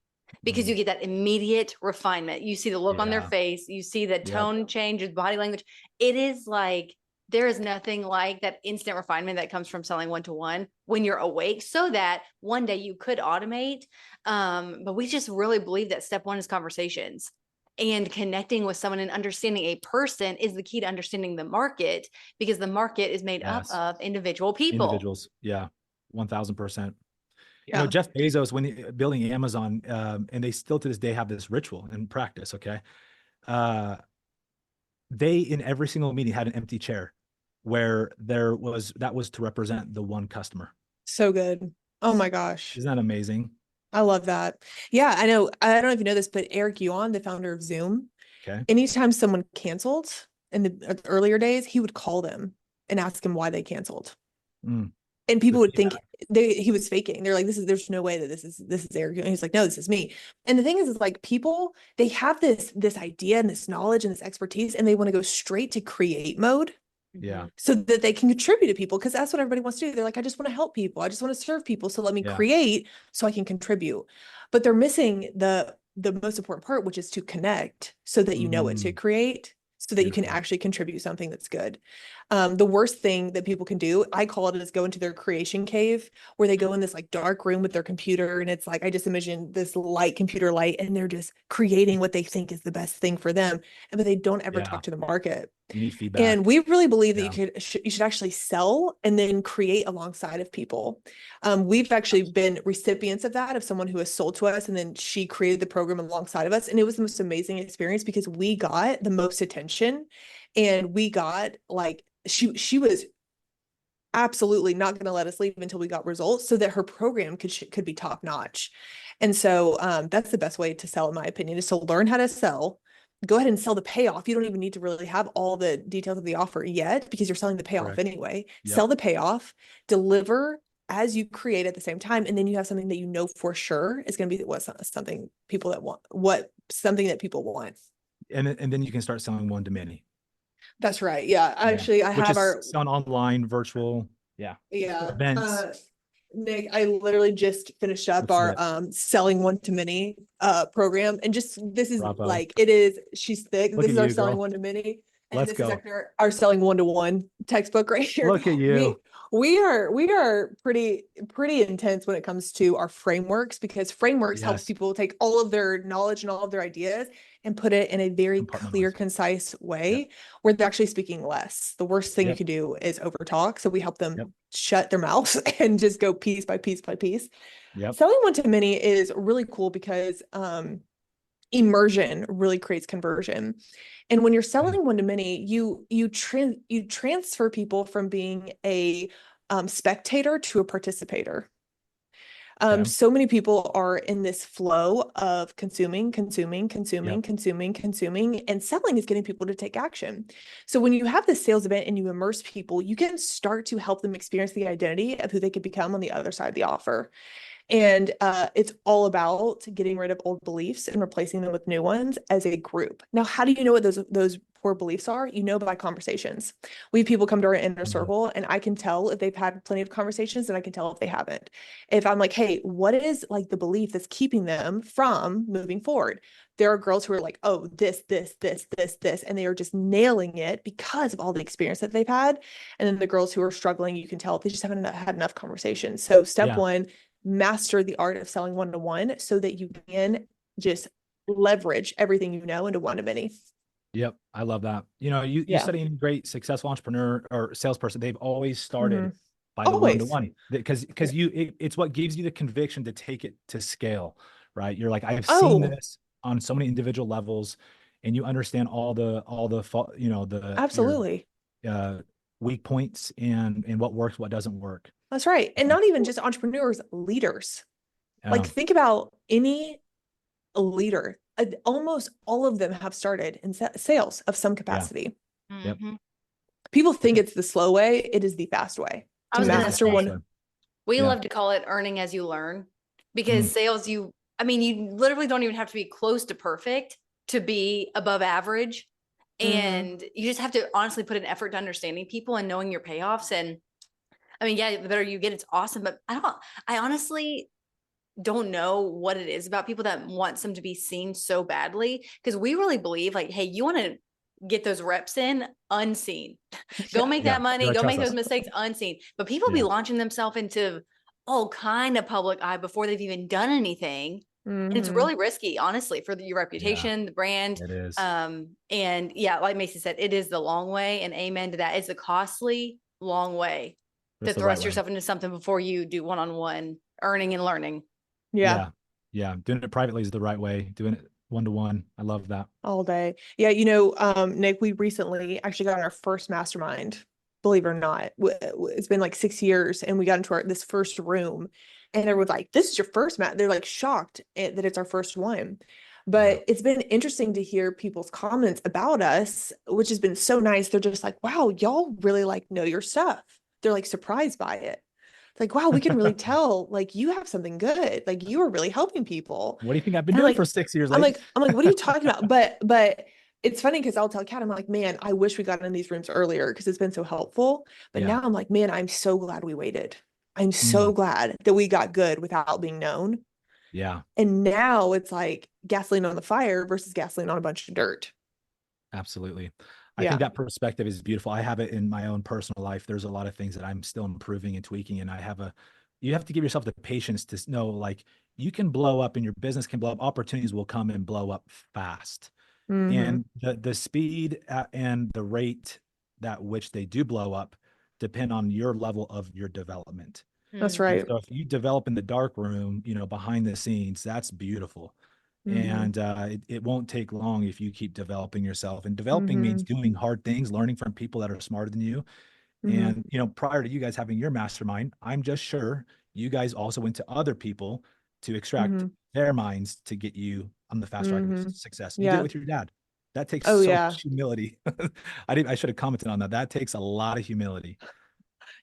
because you mm, get that immediate refinement. You see the look on their yeah. face, you see the Yep. tone change, body language. It is like there is nothing like that instant refinement that comes from selling one-to-one when you're awake, so that one day you could automate. But we just really believe that step one is conversations. And connecting with someone and understanding a person is the key to understanding the market, because the market is made up Yes. of individual people. Individuals. Yeah. 1000%. yeah. Jeff Bezos, when building Amazon, and they still to this day have this ritual and practice. Okay. They in every single meeting had an empty chair where that was to represent the one customer. So good. Oh my gosh. Isn't that amazing? I love that. Yeah, I know. I don't know if you know this, but Eric Yuan, the founder of Zoom, Okay. anytime someone canceled in the earlier days, he would call them and ask them why they canceled. Mm, And the people would think feedback. he was faking. They're like, there's no way that this is Eric. And he's like, no, this is me. And the thing is like people, they have this idea and this knowledge and this expertise, and they want to go straight to create mode Yeah. so that they can contribute to people, because that's what everybody wants to do. They're like, I just want to help people. I just want to serve people. So let me Yeah. create so I can contribute. But they're missing the most important part, which is to connect so that you know what to Mm, create, so that you can beautiful. actually contribute something that's good. The worst thing that people can do, I call it, is go into their creation cave, where they go in this like dark room with their computer. And it's like, I just imagine this computer light, and they're just creating what they think is the best thing for them. But they don't ever Yeah. talk to the market. You need feedback. And we really believe that Yeah. you should actually sell and then create alongside of people. We've actually been recipients of that, of someone who has sold to us and then she created the program alongside of us. And it was the most amazing experience because we got the most attention, and we got like, she was absolutely not going to let us leave until we got results, so that her program could be top notch. And so that's the best way to sell, in my opinion, is to learn how to sell. Go ahead and sell the payoff. You don't even need to really have all the details of the offer yet, because you're selling the payoff Correct. anyway. Yep. Sell the payoff, deliver as you create at the same time, and then you have something that you know for sure is going to be something people that want, something that people want. And then you can start selling one to many. That's right. Yeah. Actually, I Which have is selling online, virtual. Yeah. yeah. Events. Nick, I literally just finished up That's our it. selling one to many program, and just this is Bravo. like it is. She's thick. Look This at is our you, selling girl. one to many, and Let's this is go. actually our selling one to one textbook right here. Look at you. We are pretty intense when it comes to our frameworks, because frameworks helps Yes. people take all of their knowledge and all of their ideas and put it in a very clear, Compartmentalize. concise way where they're actually speaking less. The worst thing you Yep. could do is overtalk. So we help them Yep. shut their mouths and just go piece by piece by piece. Yep. Selling one to many is really cool because immersion really creates conversion. And when you're selling one to many, you transfer people from being a spectator to a participator. Okay. So many people are in this flow of consuming, and selling is getting people to take action. So when you have this sales event and you immerse people, you can start to help them experience the identity of who they could become on the other side of the offer. And it's all about getting rid of old beliefs and replacing them with new ones as a group. Now, how do you know what those poor beliefs are? You know by conversations. We have people come to our inner circle, and I can tell if they've had plenty of conversations, and I can tell if they haven't. If I'm like, hey, what is like the belief that's keeping them from moving forward? There are girls who are like, oh, this, and they are just nailing it because of all the experience that they've had. And then the girls who are struggling, you can tell they just haven't had enough conversations. So step one, master the art of selling one-to-one so that you can just leverage everything you know into one to many. Yep. I love that. You study any great successful entrepreneur or salesperson, they've always started by the one-to-one, because it's what gives you the conviction to take it to scale, right? You're like, I've seen this on so many individual levels, and you understand all the absolutely weak points and what works, what doesn't work. That's right. And not even just entrepreneurs, leaders. Like think about any leader. Almost all of them have started in sales of some capacity. Yep. People think it's the slow way. It is the fast way to master one. We love to call it earning as you learn, because sales, you literally don't even have to be close to perfect to be above average. And you just have to honestly put an effort to understanding people and knowing your payoffs. And the better you get, it's awesome. But I honestly don't know what it is about people that wants them to be seen so badly. Because we really believe, like, hey, you want to get those reps in unseen. Go make that money, go make those mistakes unseen. But people be launching themselves into all kind of public eye before they've even done anything. And it's really risky, honestly, for your reputation, the brand. It is. And like Maci said, it is the long way, and amen to that. It's a costly long way to thrust yourself into something before you do one-on-one earning and learning. Yeah. Doing it privately is the right way. Doing it one-to-one. I love that. All day. Yeah. Nick, we recently actually got our first mastermind, believe it or not. It's been like 6 years, and we got into this first room, and everyone's like, this is your first they're like shocked that it's our first one. But it's been interesting to hear people's comments about us, which has been so nice. They're just like, wow, y'all really like know your stuff. They're like surprised by it. It's like, wow, we can really tell, like, you have something good. Like, you are really helping people. What do you think I've been doing for 6 years? I'm like, what are you talking about? But it's funny because I'll tell Kat, I'm like, man, I wish we got in these rooms earlier because it's been so helpful. But now I'm like, man, I'm so glad we waited. I'm so glad that we got good without being known. Yeah. And now it's like gasoline on the fire versus gasoline on a bunch of dirt. Absolutely. I think that perspective is beautiful. I have it in my own personal life. There's a lot of things that I'm still improving and tweaking. And you have to give yourself the patience to know, like, you can blow up and your business can blow up. Opportunities will come and blow up fast. And the speed and the rate that which they do blow up depend on your level of your development. That's right. So if you develop in the dark room, behind the scenes, that's beautiful. And it won't take long if you keep developing yourself. And developing means doing hard things, learning from people that are smarter than you, And, prior to you guys having your mastermind, I'm just sure you guys also went to other people to extract their minds to get you on the fast track of success. You did it Yeah. with your dad. That takes Oh, so yeah. much humility. I should have commented on that. That takes a lot of humility.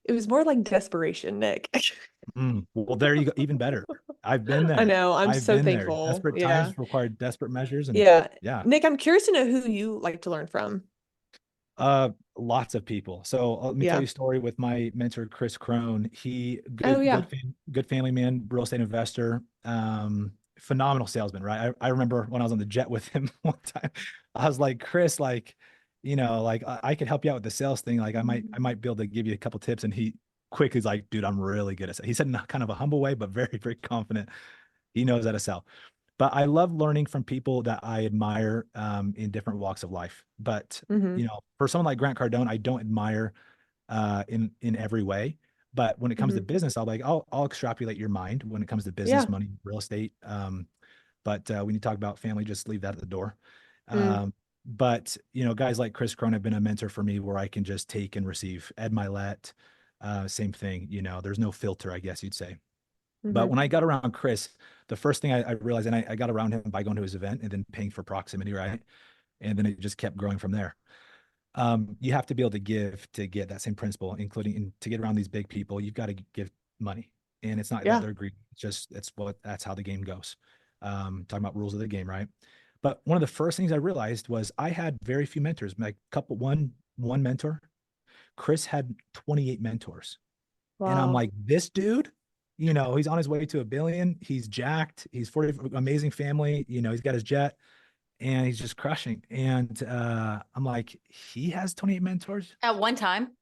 It was more like desperation, Nick. Well, there you go. Even better. I've been there. I know. I'm I've so been there. thankful. Desperate Yeah. times require desperate measures. And Yeah. yeah. Nick, I'm curious to know who you like to learn from. Lots of people. So let me tell you a story with my mentor, Chris Crone. He good family man, real estate investor, phenomenal salesman, right? I remember when I was on the jet with him one time, I was like, Chris, like, I could help you out with the sales thing. Like I might be able to give you a couple tips. And he quickly is like, dude, I'm really good at it. He said in kind of a humble way, but very, very confident. He knows how to sell. But I love learning from people that I admire in different walks of life. But for someone like Grant Cardone, I don't admire in every way. But when it comes to business, I'll extrapolate your mind when it comes to business, money, real estate. But when you talk about family, just leave that at the door. But guys like Chris Crone have been a mentor for me where I can just take and receive. Ed Milet, same thing. There's no filter, I guess you'd say. But when I got around Chris, the first thing I realized, and I got around him by going to his event and then paying for proximity, right? And then it just kept growing from there. You have to be able to give to get that same principle, including to get around these big people, you've got to give money. And it's not that they're greedy. That's how the game goes. Talking about rules of the game, right? But one of the first things I realized was I had very few mentors, like one mentor. Chris had 28 mentors. Wow. And I'm like, this dude, he's on his way to $1 billion. He's jacked. He's 40, amazing family. He's got his jet and he's just crushing. And I'm like, he has 28 mentors at one time.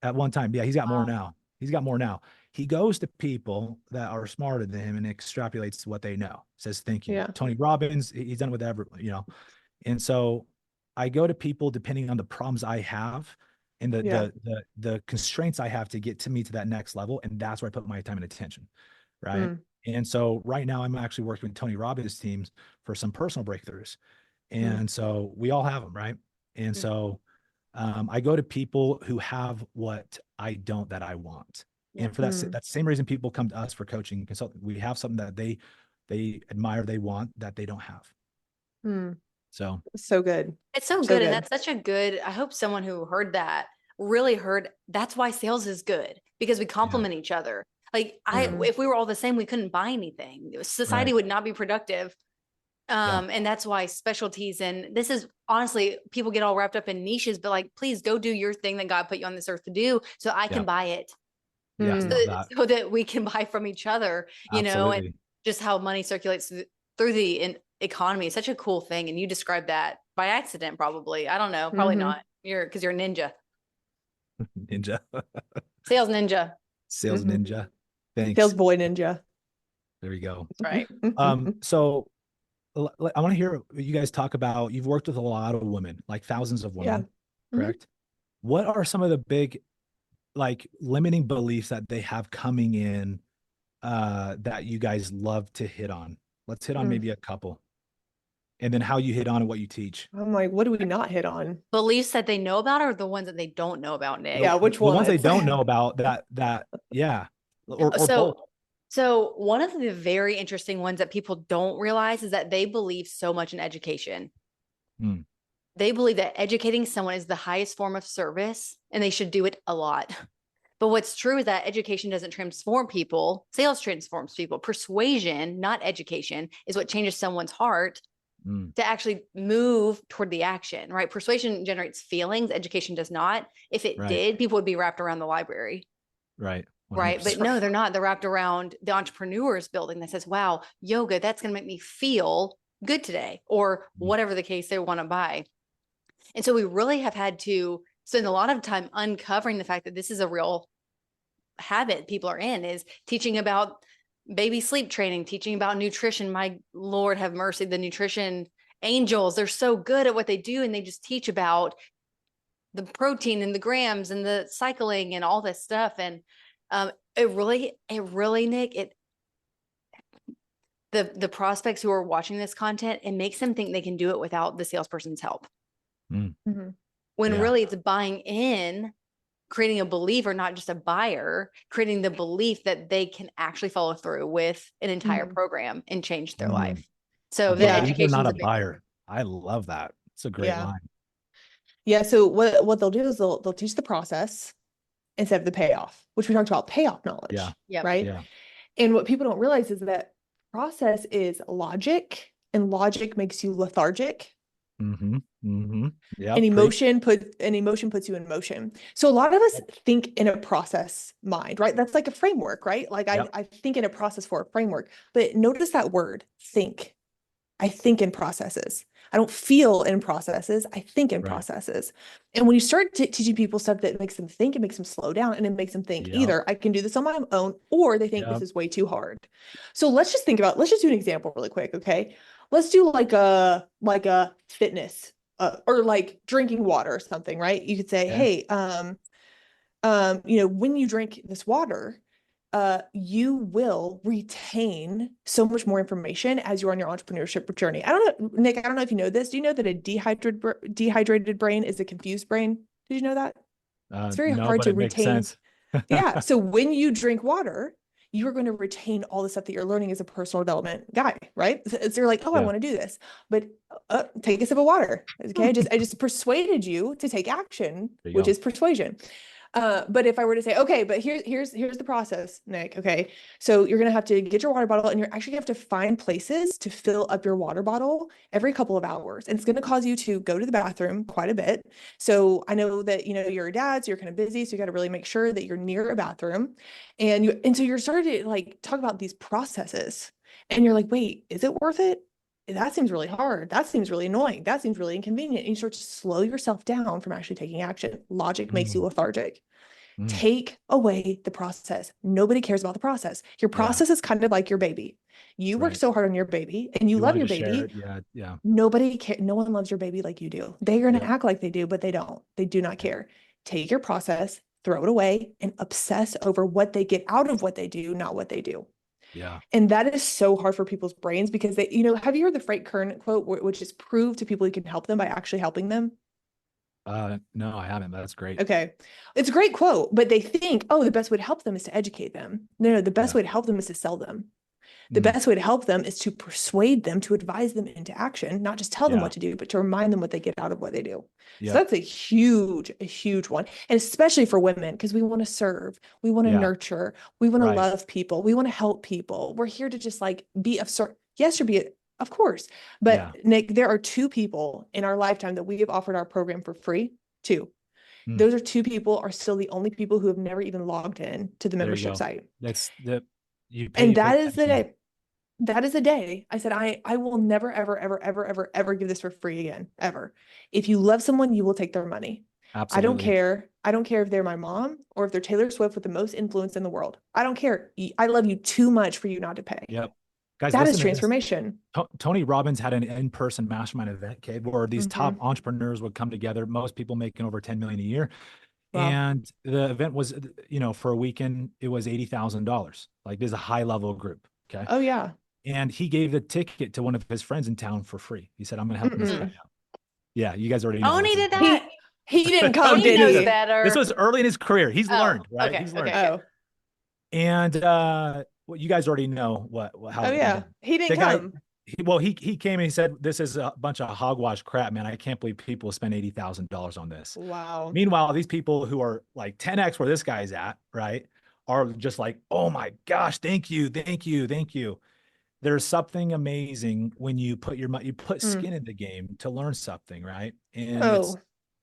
At one time. Yeah. He's got more now. He goes to people that are smarter than him and extrapolates what they know. Says, thank you. Yeah. Tony Robbins, he's done it with everyone, And so I go to people depending on the problems I have and the constraints I have to get to me to that next level. And that's where I put my time and attention. Right. And so right now I'm actually working with Tony Robbins' teams for some personal breakthroughs. And so we all have them. Right. And so I go to people who have what I don't, that I want. And for that's the same reason people come to us for coaching and consulting. We have something that they admire, they want, that they don't have. So good. It's so good. And that's such a good, I hope someone who heard that really heard, that's why sales is good, because we complement each other. Like if we were all the same, we couldn't buy anything. Society would not be productive. And that's why specialties, and this is honestly, people get all wrapped up in niches, but like, please go do your thing that God put you on this earth to do so I can buy it. So that we can buy from each other, and just how money circulates through the economy is such a cool thing. And you described that by accident, probably. I don't know, probably not. Because you're a ninja. Sales ninja. Sales ninja. Thanks. Sales boy ninja. There we go. Right. So I want to hear you guys talk about, you've worked with a lot of women, like thousands of women, correct? What are some of the big, like, limiting beliefs that they have coming in that you guys love to hit on? Let's hit on maybe a couple. And then how you hit on and what you teach. I'm like, what do we not hit on? Beliefs that they know about, or the ones that they don't know about, Nick? Yeah, which ones? The ones they don't know about yeah. Or both. So one of the very interesting ones that people don't realize is that they believe so much in education. They believe that educating someone is the highest form of service and they should do it a lot. But what's true is that education doesn't transform people. Sales transforms people. Persuasion, not education, is what changes someone's heart to actually move toward the action, right? Persuasion generates feelings. Education does not. If it did, people would be wrapped around the library. Right. 100%. Right. But no, they're not. They're wrapped around the entrepreneur's building that says, wow, yoga, that's going to make me feel good today, or whatever the case they want to buy. And so we really have had to spend a lot of time uncovering the fact that this is a real habit people are in, is teaching about baby sleep training, teaching about nutrition. My Lord have mercy, the nutrition angels, they're so good at what they do. And they just teach about the protein and the grams and the cycling and all this stuff. And it really, Nick, the prospects who are watching this content, it makes them think they can do it without the salesperson's help. When really it's buying in, creating a believer, not just a buyer, creating the belief that they can actually follow through with an entire Mhm. program and change their Mm. life. So A the Yeah. believer, education not is a a big buyer. I love that. It's a great Yeah. line. Yeah. So what they'll do is they'll teach the process instead of the payoff, which we talked about payoff knowledge, Yeah. Yep. right? Yeah. And what people don't realize is that process is logic, and logic makes you lethargic. Mm-hmm. Mm-hmm. Yeah. And Preach. emotion puts you in motion. So a lot of us think in a process mind, right? That's like a framework, right? Like Yep. I think in a process for a framework, but notice that word, think. I think in processes. I don't feel in processes. I think in Right. processes. And when you start teaching people stuff that makes them think, it makes them slow down, and it makes them think Yep. either I can do this on my own, or they think this Yep. is way too hard. So let's just do an example really quick. Okay. Let's do like a fitness, or like drinking water or something, right? You could say, Okay. hey, when you drink this water, you will retain so much more information as you're on your entrepreneurship journey. I don't know, Nick, I don't know if you know this. Do you know that a dehydrated brain is a confused brain? Did you know that? It's very No, hard but to it makes retain. sense. Yeah. So when you drink water, you are going to retain all the stuff that you're learning as a personal development guy, right? So you're like, oh, I Yeah. want to do this, but take a sip of water. Okay. I just persuaded you to take action, There you which go. is persuasion. But if I were to say, okay, but here's the process, Nick. Okay. So you're going to have to get your water bottle, and you're actually going to have to find places to fill up your water bottle every couple of hours. And it's going to cause you to go to the bathroom quite a bit. So I know that, you're a dad, so you're kind of busy. So you got to really make sure that you're near a bathroom. And so you're starting to like talk about these processes, and you're like, wait, is it worth it? That seems really hard. That seems really annoying. That seems really inconvenient. And you start to slow yourself down from actually taking action. Logic makes you Mm. lethargic. Mm. Take away the process. Nobody cares about the process. Your Yeah. process is kind of like your baby. You That's work right. so hard on your baby, and you You love wanted your to share baby. it. Yeah. Yeah. Nobody care. No one loves your baby like you do. They're going to Yep. act like they do, but they don't. They do not Yep. care. Take your process, throw it away, and obsess over what they get out of what they do, not what they do. Yeah. And that is so hard for people's brains, because they, have you heard the Frank Kern quote, which is prove to people you can help them by actually helping them? No, I haven't, but that's great. Okay. It's a great quote, but they think, oh, the best way to help them is to educate them. No, the best Yeah. way to help them is to sell them. The Mm. best way to help them is to persuade them, to advise them into action, not just tell them Yeah. what to do, but to remind them what they get out of what they do. So Yep. that's a huge one. And especially for women, because we want to serve, we want to Yeah. nurture, we want to Right. love people, we want to help people. We're here to just like be of sort. Yes, you're be of course. But Yeah. Nick, there are two people in our lifetime that we have offered our program for free. Two. Mm. Those are two people are still the only people who have never even logged in to the There you membership go. site. That's you And pay that is the attention. day. That is the day I said, I will never, ever, ever, ever, ever, ever give this for free again, ever. If you love someone, you will take their money. I don't Absolutely. care. I don't care if they're my mom or if they're Taylor Swift with the most influence in the world. I don't care. I love you too much for you not to pay. Yep. Guys, That is listen to this. transformation. Tony Robbins had an in-person mastermind event, okay, where these top Mhm. entrepreneurs would come together, most people making over 10 million a year. Wow. And the event was, for a weekend, it was $80,000. Like, there's a high level group. Okay. Oh yeah. And he gave the ticket to one of his friends in town for free. He said, I'm going to help this guy Mm-mm. out. Yeah. You guys already know. Tony this is- did that. He didn't come, Tony Tony did knows he? better. This was early in his career. He's Oh, learned, right? okay, He's learned. okay. Oh, And well, you guys already know how oh it yeah. went. He The didn't guy, come. he came and he said, this is a bunch of hogwash crap, man. I can't believe people spend $80,000 on this. Wow. Meanwhile, these people who are like 10x where this guy's at, right, are just like, oh my gosh, thank you, thank you, thank you. There's something amazing when you put you put Mm. skin in the game to learn something, right? And Oh,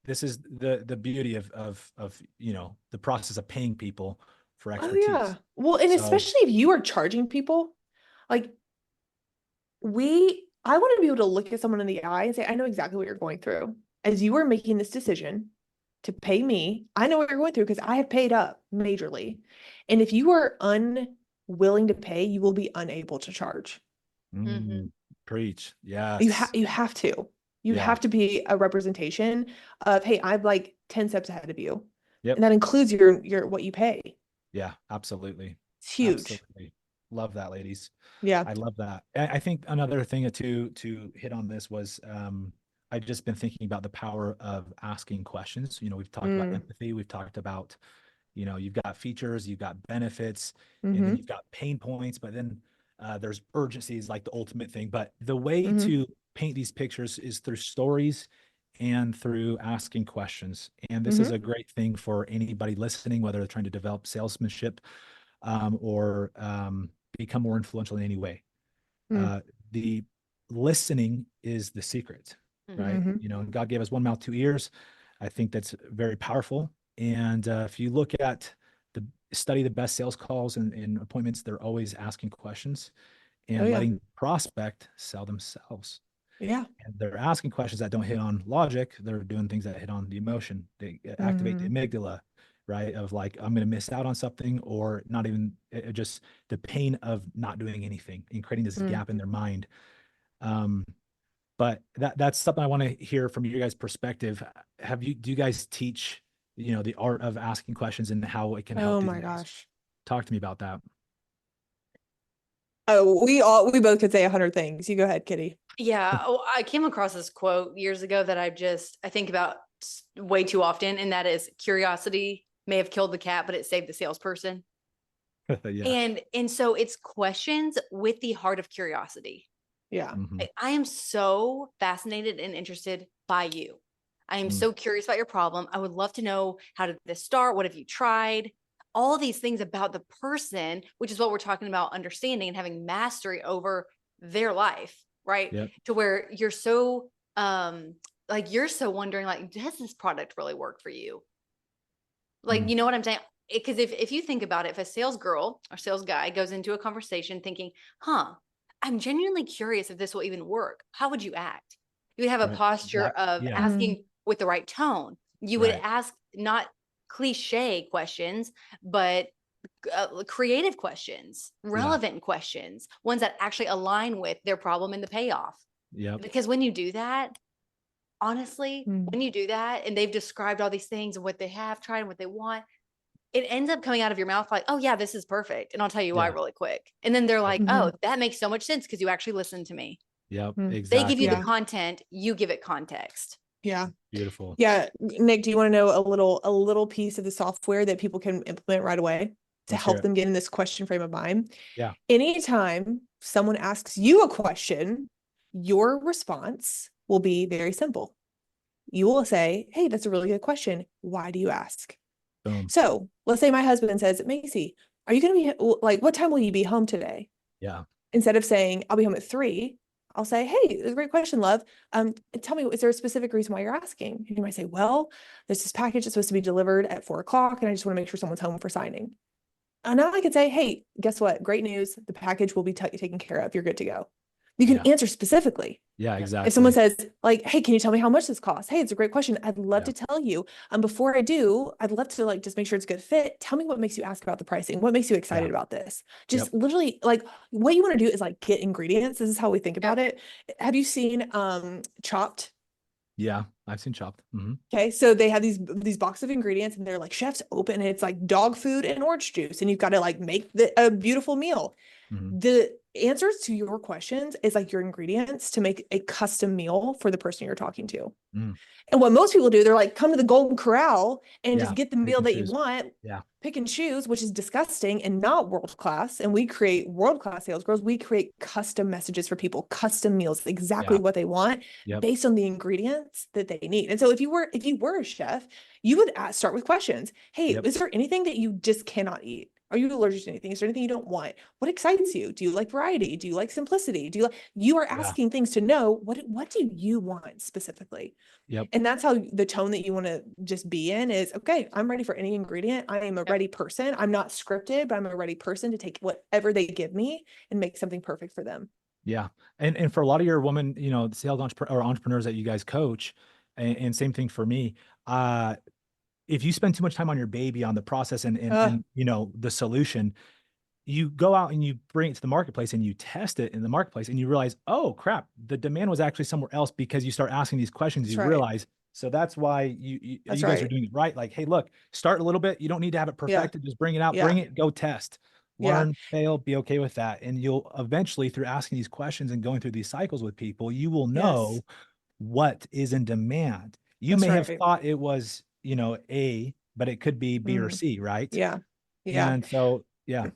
this is the beauty of the process of paying people for oh expertise. yeah. Well, and So especially if you are charging people, like I want to be able to look at someone in the eye and say, I know exactly what you're going through. As you are making this decision to pay me, I know what you're going through because I have paid up majorly. And if you are unwilling to pay, you will be unable to charge. Mhm. preach. You Yes. have to. You Yeah. have to be a representation of, hey, I'm like 10 steps ahead of you. Yep. And that includes your what you pay. Yeah, absolutely. It's huge. Absolutely. Love that, ladies. Yeah. I love that. I think another thing to hit on this was I've just been thinking about the power of asking questions. You know, we've talked about empathy. We've talked about, you know, you've got features, you've got benefits, and then you've got pain points, but then there's urgency is like the ultimate thing. But the way to paint these pictures is through stories and through asking questions. And this is a great thing for anybody listening, whether they're trying to develop salesmanship or become more influential in any way. The listening is the secret, right? You know, God gave us one mouth, two ears. I think that's very powerful. And if you look at study the best sales calls and appointments, they're always asking questions and letting prospect sell themselves. Yeah. And they're asking questions that don't hit on logic. They're doing things that hit on the emotion. They activate the amygdala, right? Of like, I'm going to miss out on something, or not even just the pain of not doing anything and creating this gap in their mind. But that's something I want to hear from your guys' perspective. Do you guys teach, you know, the art of asking questions and how it can help? Oh my gosh. Talk to me about that. Oh, we both could say 100 things. You go ahead, Kitty. Yeah. Oh, I came across this quote years ago that I think about way too often. And that is, curiosity may have killed the cat, but it saved the salesperson. Yeah. And so it's questions with the heart of curiosity. Yeah. I am so fascinated and interested by you. I am so curious about your problem. I would love to know, how did this start? What have you tried? All these things about the person, which is what we're talking about, understanding and having mastery over their life, right? Yep. To where you're so like, you're so wondering, like, does this product really work for you? Like, you know what I'm saying? Because if you think about it, if a sales girl or sales guy goes into a conversation thinking, I'm genuinely curious if this will even work, how would you act? You would have a posture of asking with the right tone. You would ask not cliche questions, but creative questions, relevant questions, ones that actually align with their problem and the payoff. Because when you do that, honestly, when you do that and they've described all these things and what they have tried and what they want, it ends up coming out of your mouth like, oh yeah, this is perfect. And I'll tell you why really quick. And then they're like, oh, that makes so much sense because you actually listened to me. Yep. Exactly. They give you the content, you give it context. Yeah. Beautiful. Yeah. Nick, do you want to know a little piece of the software that people can implement right away to help them get in this question frame of mind? Yeah. Anytime someone asks you a question, your response will be very simple. You will say, hey, that's a really good question. Why do you ask? Boom. So let's say my husband says, Maci, are you going to be like, what time will you be home today? Yeah. Instead of saying, I'll be home at 3, I'll say, hey, it's a great question, love. Tell me, is there a specific reason why you're asking? And you might say, well, there's this package that's supposed to be delivered at 4 o'clock, and I just want to make sure someone's home for signing. And now I can say, hey, guess what? Great news. The package will be taken care of. You're good to go. You can answer specifically. Yeah, exactly. If someone says like, hey, can you tell me how much this costs? Hey, it's a great question. I'd love to tell you. Before I do, I'd love to like just make sure it's a good fit. Tell me what makes you ask about the pricing. What makes you excited about this? Just literally like what you want to do is like get ingredients. This is how we think about it. Have you seen Chopped? Yeah, I've seen Chopped. Okay, so they have these boxes of ingredients and they're like, chef's open, and it's like dog food and orange juice, and you've got to like make a beautiful meal. The answers to your questions is like your ingredients to make a custom meal for the person you're talking to. And what most people do, they're like, come to the Golden Corral and just get the meal that you want, pick and choose, which is disgusting and not world-class. And we create world-class sales girls. We create custom messages for people, custom meals, exactly what they want based on the ingredients that they need. And so if you were a chef, you would start with questions. Hey, is there anything that you just cannot eat? Are you allergic to anything? Is there anything you don't want? What excites you? Do you like variety? Do you like simplicity? You are asking things to know what do you want specifically? And that's how the tone that you want to just be in is, okay, I'm ready for any ingredient. I am a ready person. I'm not scripted, but I'm a ready person to take whatever they give me and make something perfect for them. Yeah. And for a lot of your women, you know, sales entrepreneurs that you guys coach, and same thing for me, if you spend too much time on your baby, on the process and you know, the solution, you go out and you bring it to the marketplace and you test it in the marketplace and you realize, oh crap, the demand was actually somewhere else, because you start asking these questions, you realize. So that's why you guys are doing it right. Like, hey, look, start a little bit. You don't need to have it perfected. Just bring it out, bring it, go test, learn, fail, be okay with that. And you'll eventually, through asking these questions and going through these cycles with people, you will know what is in demand. You That's may have right. thought it was, A, but it could be B or Mm, C, right? yeah. Yeah. And so, yeah.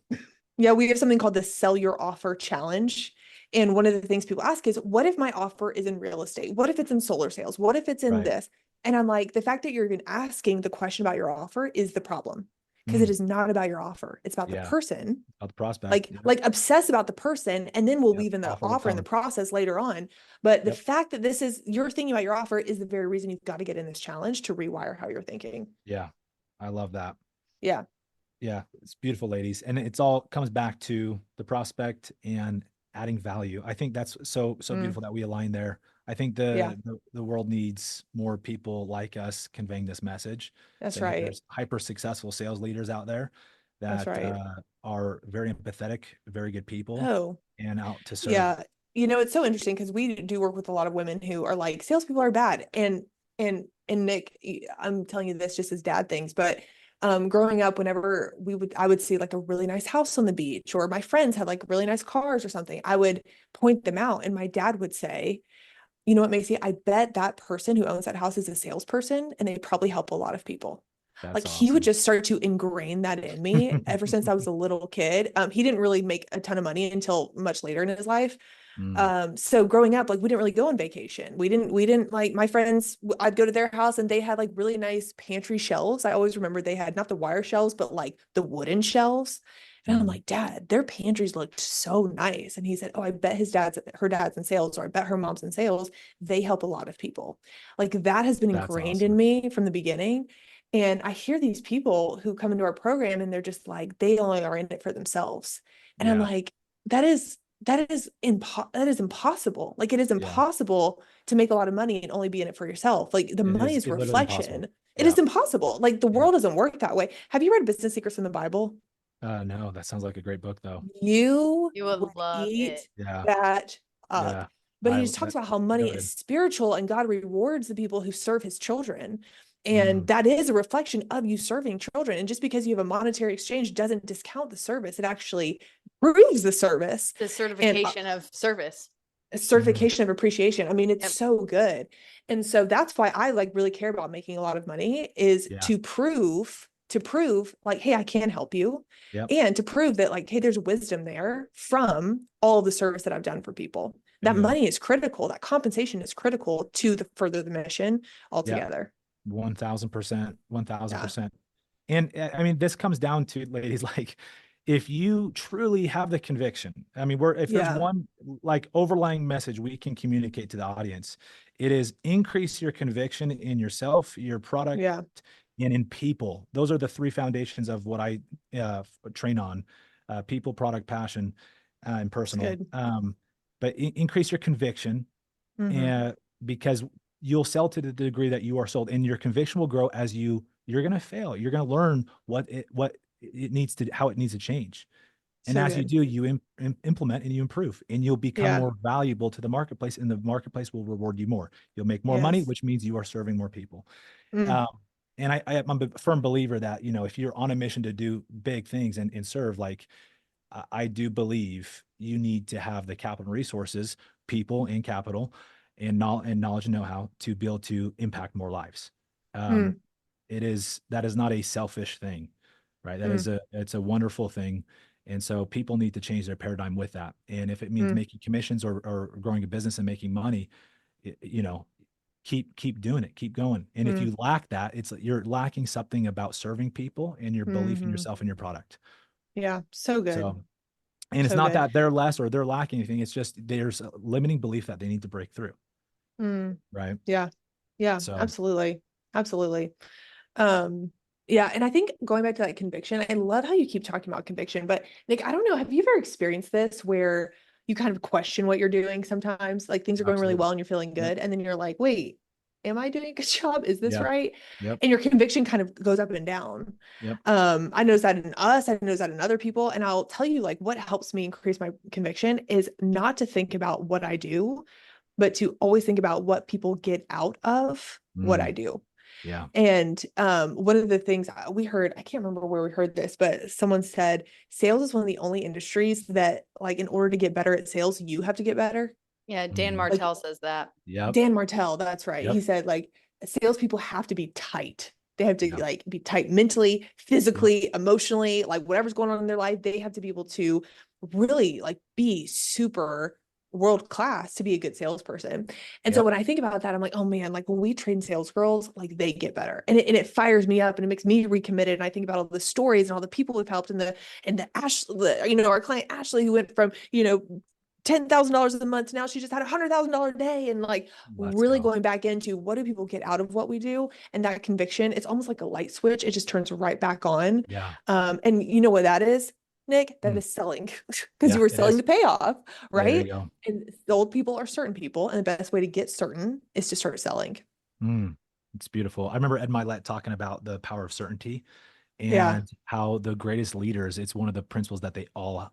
Yeah, we have something called the Sell Your Offer Challenge. And one of the things people ask is, what if my offer is in real estate? What if it's in solar sales? What if it's in Right. this? And I'm like, the fact that you're even asking the question about your offer is the problem, because it Mm, is not about your offer. It's about the yeah. person. About the prospect. Like, Yep. like obsess about the person, and then we'll Yep. weave in the Offer will offer in the come. process later on. But the Yep. fact that this is, you're thinking about your offer is the very reason you've got to get in this challenge to rewire how you're thinking. Yeah. I love that. Yeah. Yeah. It's beautiful, ladies. And it's all comes back to the prospect and adding value. I think that's so Mm, beautiful that we align there. I think yeah, the world needs more people like us conveying this message, that's saying that right. there's hyper successful sales leaders out there That's that right. are very empathetic, very good people, Oh, and out to serve. yeah. It's so interesting because we do work with a lot of women who are like, salespeople are bad. And Nick, I'm telling you this just as dad things, but growing up, whenever I would see like a really nice house on the beach, or my friends had like really nice cars or something, I would point them out, and my dad would say, you know what, Macy, I bet that person who owns that house is a salesperson, and they probably help a lot of people. That's Like, he would awesome. just start to ingrain that in me ever since I was a little kid. He didn't really make a ton of money until much later in his life. Mm, So growing up, like, we didn't really go on vacation. We didn't like, my friends, I'd go to their house and they had like really nice pantry shelves. I always remember they had not the wire shelves, but like the wooden shelves. And I'm mm, like, Dad, their pantries looked so nice. And he said, oh, I bet her dad's in sales, or I bet her mom's in sales. They help a lot of people. Like, that has been that's ingrained in awesome. me from the beginning. And I hear these people who come into our program and they're just like, they only are in it for themselves. And I'm Yeah. like, that is impossible. Like, it is Yeah. impossible to make a lot of money and only be in it for yourself. Like, the money is It's literally impossible. reflection. It Yeah. is impossible. Like, the Yeah. world doesn't work that way. Have you read Business Secrets in the Bible? No, that sounds like a great book though. You You would would love it. eat Yeah. that up. Yeah. But he just talks That about how money is noted. spiritual, and God rewards the people who serve his children. And Mm, that is a reflection of you serving children. And just because you have a monetary exchange doesn't discount the service. It actually proves the service. The And certification of service. a mm, certification of appreciation. I mean, it's Yep. so good. And so that's why I like really care about making a lot of money, is yeah. to prove like, hey, I can help you. Yep. And to prove that, like, hey, there's wisdom there from all the service that I've done for people. That Bingo. money is critical. That compensation is critical to the further the mission Yeah. altogether. 1000%. Yeah. 1000%. And I mean, this comes down to, ladies, like, if you truly have the conviction, I mean, if there's Yeah. one like overlying message we can communicate to the audience, it is increase your conviction in yourself, your product, Yeah. and in people. Those are the three foundations of what I train on: people, product, passion, and It's personal. good. But increase your conviction, Mm-hmm. and because you'll sell to the degree that you are sold, and your conviction will grow as you're going to fail. You're going to learn what it needs to, how it needs to change. And So as you good. do, you implement and you improve, and you'll become Yeah. more valuable to the marketplace, and the marketplace will reward you more. You'll make more money, Yes. which means you are serving more people. Mm, Um, and I'm a firm believer that, if you're on a mission to do big things and serve, like, I do believe you need to have the capital and resources, people and capital, and knowledge and know-how to be able to impact more lives. mm, Um, that is not a selfish thing, right? mm, It's a wonderful thing. And so people need to change their paradigm with that. And if it means mm, making commissions or growing a business and making money, keep doing it, keep going. And if mm, you lack that, it's you're lacking something about serving people and your belief in mm-hmm. yourself and your product. Yeah. So good. So, and it's So not good. that they're less or they're lacking anything. It's just there's a limiting belief that they need to break through. Mm, Right. yeah. Yeah, So, absolutely. Absolutely. Um, yeah. And I think going back to that conviction, I love how you keep talking about conviction, but Nick, I don't know, have you ever experienced this where you kind of question what you're doing sometimes? Like, things are going really absolutely. well and you're feeling Yep. good. And then you're like, wait, am I doing a good job? Is this Yeah. right? Yep. And your conviction kind of goes up and down. Yep. I notice that in us, I notice that in other people. And I'll tell you, like, what helps me increase my conviction is not to think about what I do, but to always think about what people get out of what I Mm, do. yeah. And one of the things we heard, I can't remember where we heard this, but someone said sales is one of the only industries that, like, in order to get better at sales, you have to get better. Yeah, Dan Mhm. Martell says that. Yep. Dan Martell, that's right. Yep. He said like salespeople have to be tight. They have to Yep. like be tight mentally, physically, emotionally, like whatever's going on in their life, they have to be able to really like be super world class to be a good salesperson. And so Yep. when I think about that, I'm like, oh man, like when we train sales girls, like they get better. And it fires me up and it makes me recommitted. And I think about all the stories and all the people we've helped and our client Ashley, who went from, $10,000 a month. Now she just had $100,000 a day, and like Let's really go. going back into what do people get out of what we do, and that conviction, it's almost like a light switch. It just turns right back on. Yeah. And you know what that is, Nick? That Mm. is selling, because Yeah, you were it selling is. the payoff, There you right? go. And old people are certain people, and the best way to get certain is to start selling. Mm. It's beautiful. I remember Ed Milet talking about the power of certainty Yeah, and how the greatest leaders, it's one of the principles that they all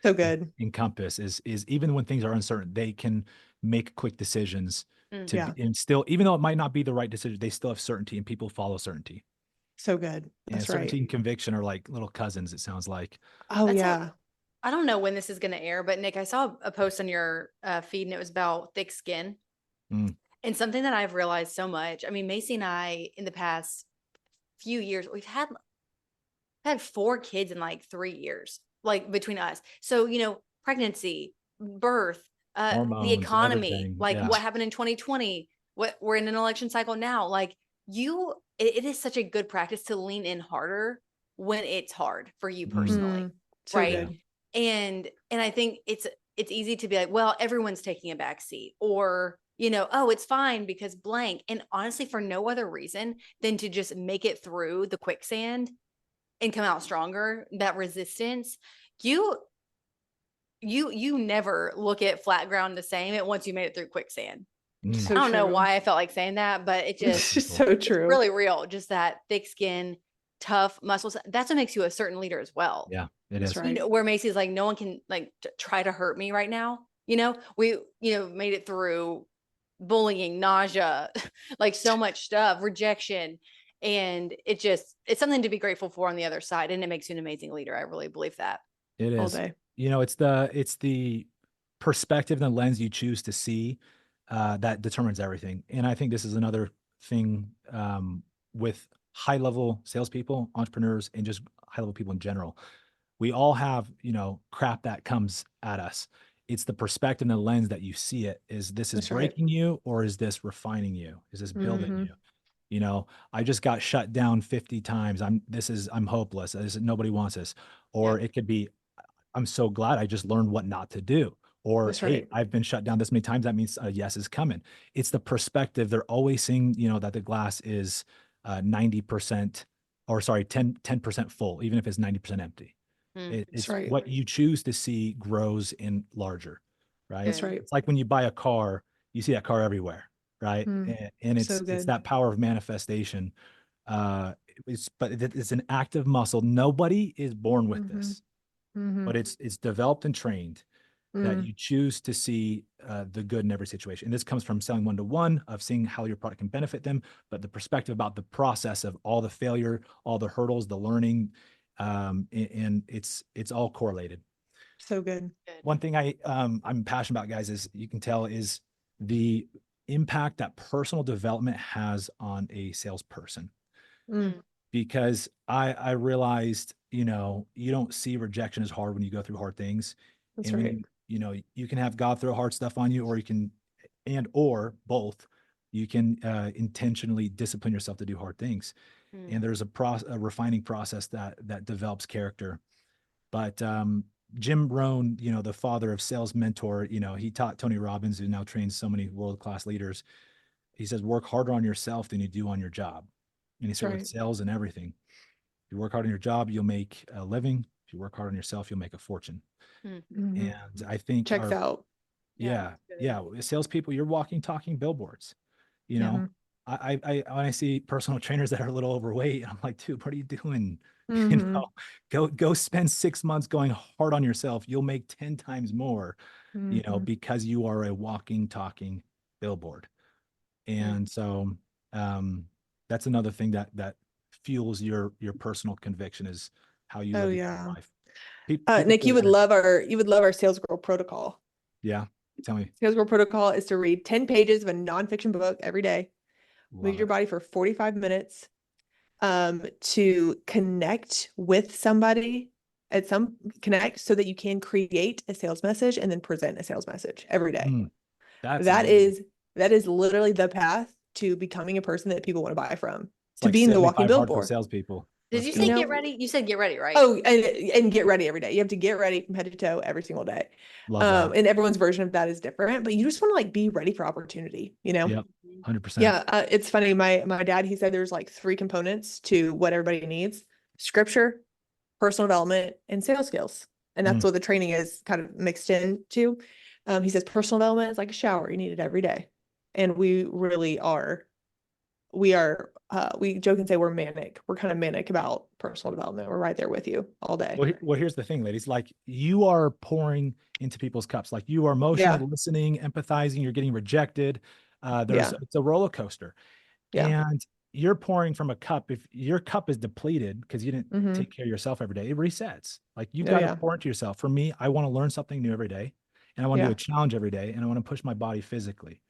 so good. encompass is even when things are uncertain, they can make quick decisions Mm. Yeah, and still, even though it might not be the right decision, they still have certainty and people follow certainty. so good. And That's certainty right. and conviction are like little cousins, it sounds like. Oh That's yeah, I don't know when this is going to air, but Nick, I saw a post on your feed and it was about thick skin. Mm. And something that I've realized so much. I mean, Maci and I, in the past few years, we've had 4 kids in like 3 years, like between us. So, pregnancy, birth, the Hormones, economy, everything. like Yeah. what happened in 2020, what we're in an election cycle now. Like it is such a good practice to lean in harder when it's hard for you personally. so Right. good. And I think it's easy to be like, well, everyone's taking a back seat, or oh, it's fine because blank. And honestly, for no other reason than to just make it through the quicksand and come out stronger. That resistance, you never look at flat ground the same at once you made it through quicksand. Mm. So I don't know true. why I felt like saying that, but it It's just just so it's true. really real. Just that thick skin, tough muscles. That's what makes you a certain leader as well. Yeah, it That's is. right. Where Macy's like, no one can like try to hurt me right now. We made it through bullying, nausea, like so much stuff, rejection. And it's something to be grateful for on the other side. And it makes you an amazing leader. I really believe that. It All is. day. It's the perspective and the lens you choose to see that determines everything. And I think this is another thing with high level salespeople, entrepreneurs, and just high level people in general. We all have, crap that comes at us. It's the perspective and the lens that you see it. Is this That's right. breaking you, or is this refining you? Is this building Mhm. you? I just got shut down 50 times. I'm hopeless. Nobody wants this. Or Yeah. it could be, I'm so glad I just learned what not to do. Or, That's hey, right. I've been shut down this many times. That means a yes is coming. It's the perspective. They're always saying, that the glass is 90%, or sorry, 10% full, even if it's 90% empty. Mm. That's It's right. what you choose to see grows in larger, right? That's Good. right. It's like when you buy a car, you see that car everywhere, right? Mm. And So it's good. that power of manifestation. But it's an active muscle. Nobody is born with Mhm. this, Mhm. but it's developed and trained that Mm. you choose to see the good in every situation. And this comes from selling one-to-one, of seeing how your product can benefit them, but the perspective about the process of all the failure, all the hurdles, the learning, and it's all correlated. So good. Good. One thing I'm passionate about, guys, is you can tell is the impact that personal development has on a salesperson. Mm. Because I realized, you don't see rejection as hard when you go through hard things. That's And when right. you can have God throw hard stuff on you, or you can, or both, you can intentionally discipline yourself to do hard things. Mm. And there's a refining process that develops character. But Jim Rohn, the father of sales mentor, he taught Tony Robbins, who now trains so many world-class leaders. He says, work harder on yourself than you do on your job. And he said, with right. sales and everything, if you work hard on your job, you'll make a living. If you work hard on yourself, you'll make a fortune. Mm. Mhm. And I think Checks out. yeah, Yeah. salespeople, you're walking, talking billboards. You know, Mhm. when I see personal trainers that are a little overweight, I'm like, dude, what are you doing? Mhm. Go spend 6 months going hard on yourself. You'll make 10 times more, Mhm. because you are a walking, talking billboard. Mm. And so that's another thing that fuels your personal conviction, is how you Oh live your yeah. life. People Nick, say that, you would love our sales girl protocol. yeah. Tell me. Sales Girl protocol is to read 10 pages of a nonfiction book every day, move Love your it. body for 45 minutes, to connect with somebody connect so that you can create a sales message and then present a sales message every day. Mm, that's That amazing. is literally the path to becoming a person that people want to buy from, It's to like being the walking 75 hard for billboard. salespeople. Did Let's you go. say You get know- ready? You said get ready, right? Oh, and get ready every day. You have to get ready from head to toe every single day. Love that. And everyone's version of that is different, but you just want to like be ready for opportunity, you know? Yep. 100%. Yeah, it's funny. My dad, he said there's like 3 components to what everybody needs: scripture, personal development, and sales skills. And that's Mm. what the training is kind of mixed into. He says personal development is like a shower. You need it every day. And we really are. We joke and say we're manic. We're kind of manic about personal development. We're right there with you all day. Well, here's the thing, ladies. Like, you are pouring into people's cups. Like, you are emotional, Yeah. listening, empathizing. You're getting rejected. Yeah. It's a roller coaster, Yeah. and you're pouring from a cup. If your cup is depleted because you didn't Mhm. take care of yourself every day, it resets. Like, you've Oh, got to yeah. pour into yourself. For me, I want to learn something new every day, and I want to do Yeah. a challenge every day, and I want to push my body physically.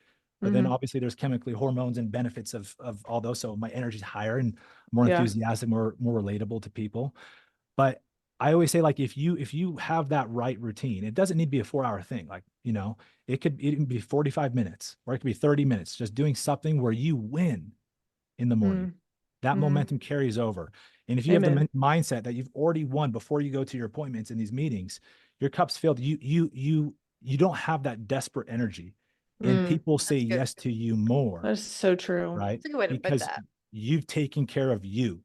But then Mhm. obviously there's chemically hormones and benefits of all those. So my energy's higher and more Yeah. enthusiastic, more relatable to people. But I always say, like, if you have that right routine, it doesn't need to be a 4-hour thing. Like, it can be 45 minutes or it could be 30 minutes, just doing something where you win in the morning. Mm. That Mhm. momentum carries over. And if you have the Amen. mindset that you've already won before you go to your appointments and these meetings, your cup's filled. You don't have that desperate energy, and Mm. people say That's good. yes to you more, That's so true. right? That's a good way to put Because that. you've taken care of you.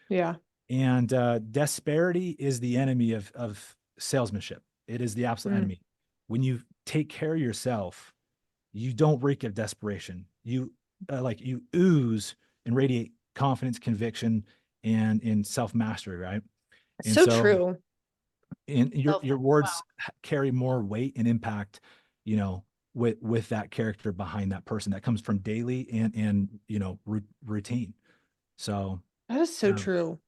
Yeah. And disparity is the enemy of salesmanship. It is the absolute Mm. enemy. When you take care of yourself, you don't reek of desperation. You you ooze and radiate confidence, conviction, and self mastery, right? And So so, true. and your Self- words carry more weight and impact, with that character behind that person that comes from daily and routine. So, That is so um, true.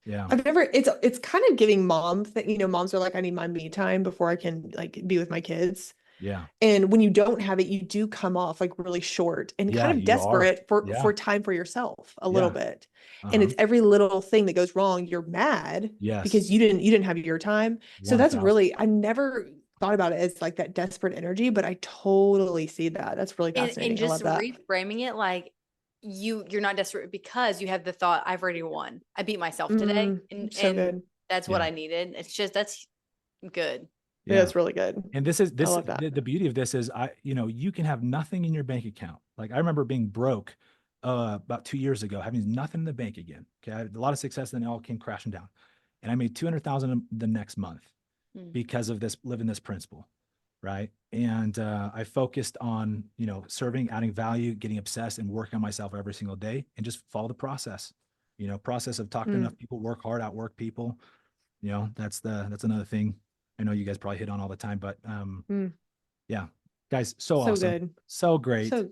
yeah, It's kind of giving moms that, moms are like, I need my me time before I can like be with my kids. yeah, And when you don't have it, you do come off like really short and yeah. kind of You are, desperate for yeah, time for yourself a little yeah. bit. And Uh-huh. it's every little thing that goes wrong, you're mad Yes, because you didn't have your time. So that's 1,000. really, I never thought about it as like that desperate energy, but I totally see that. That's really And fascinating. I just love that. reframing it like you're not desperate because you have the thought, I've already won. I beat myself today. So And good. that's what Yeah. I needed. It's just that's good. Yeah, Yeah. it's really good. And this is I love that. the beauty of this is you can have nothing in your bank account. Like, I remember being broke about 2 years ago, having nothing in the bank again. Okay. I had a lot of success, then it all came crashing down. And I made 200,000 the next month Mm. because of living this principle. Right. And I focused on, serving, adding value, getting obsessed, and working on myself every single day, and just follow the process, process of talking to Mm. enough people, work hard, outwork people. That's another thing I know you guys probably hit on all the time, but Mm. yeah, guys, so So awesome. good. So great. So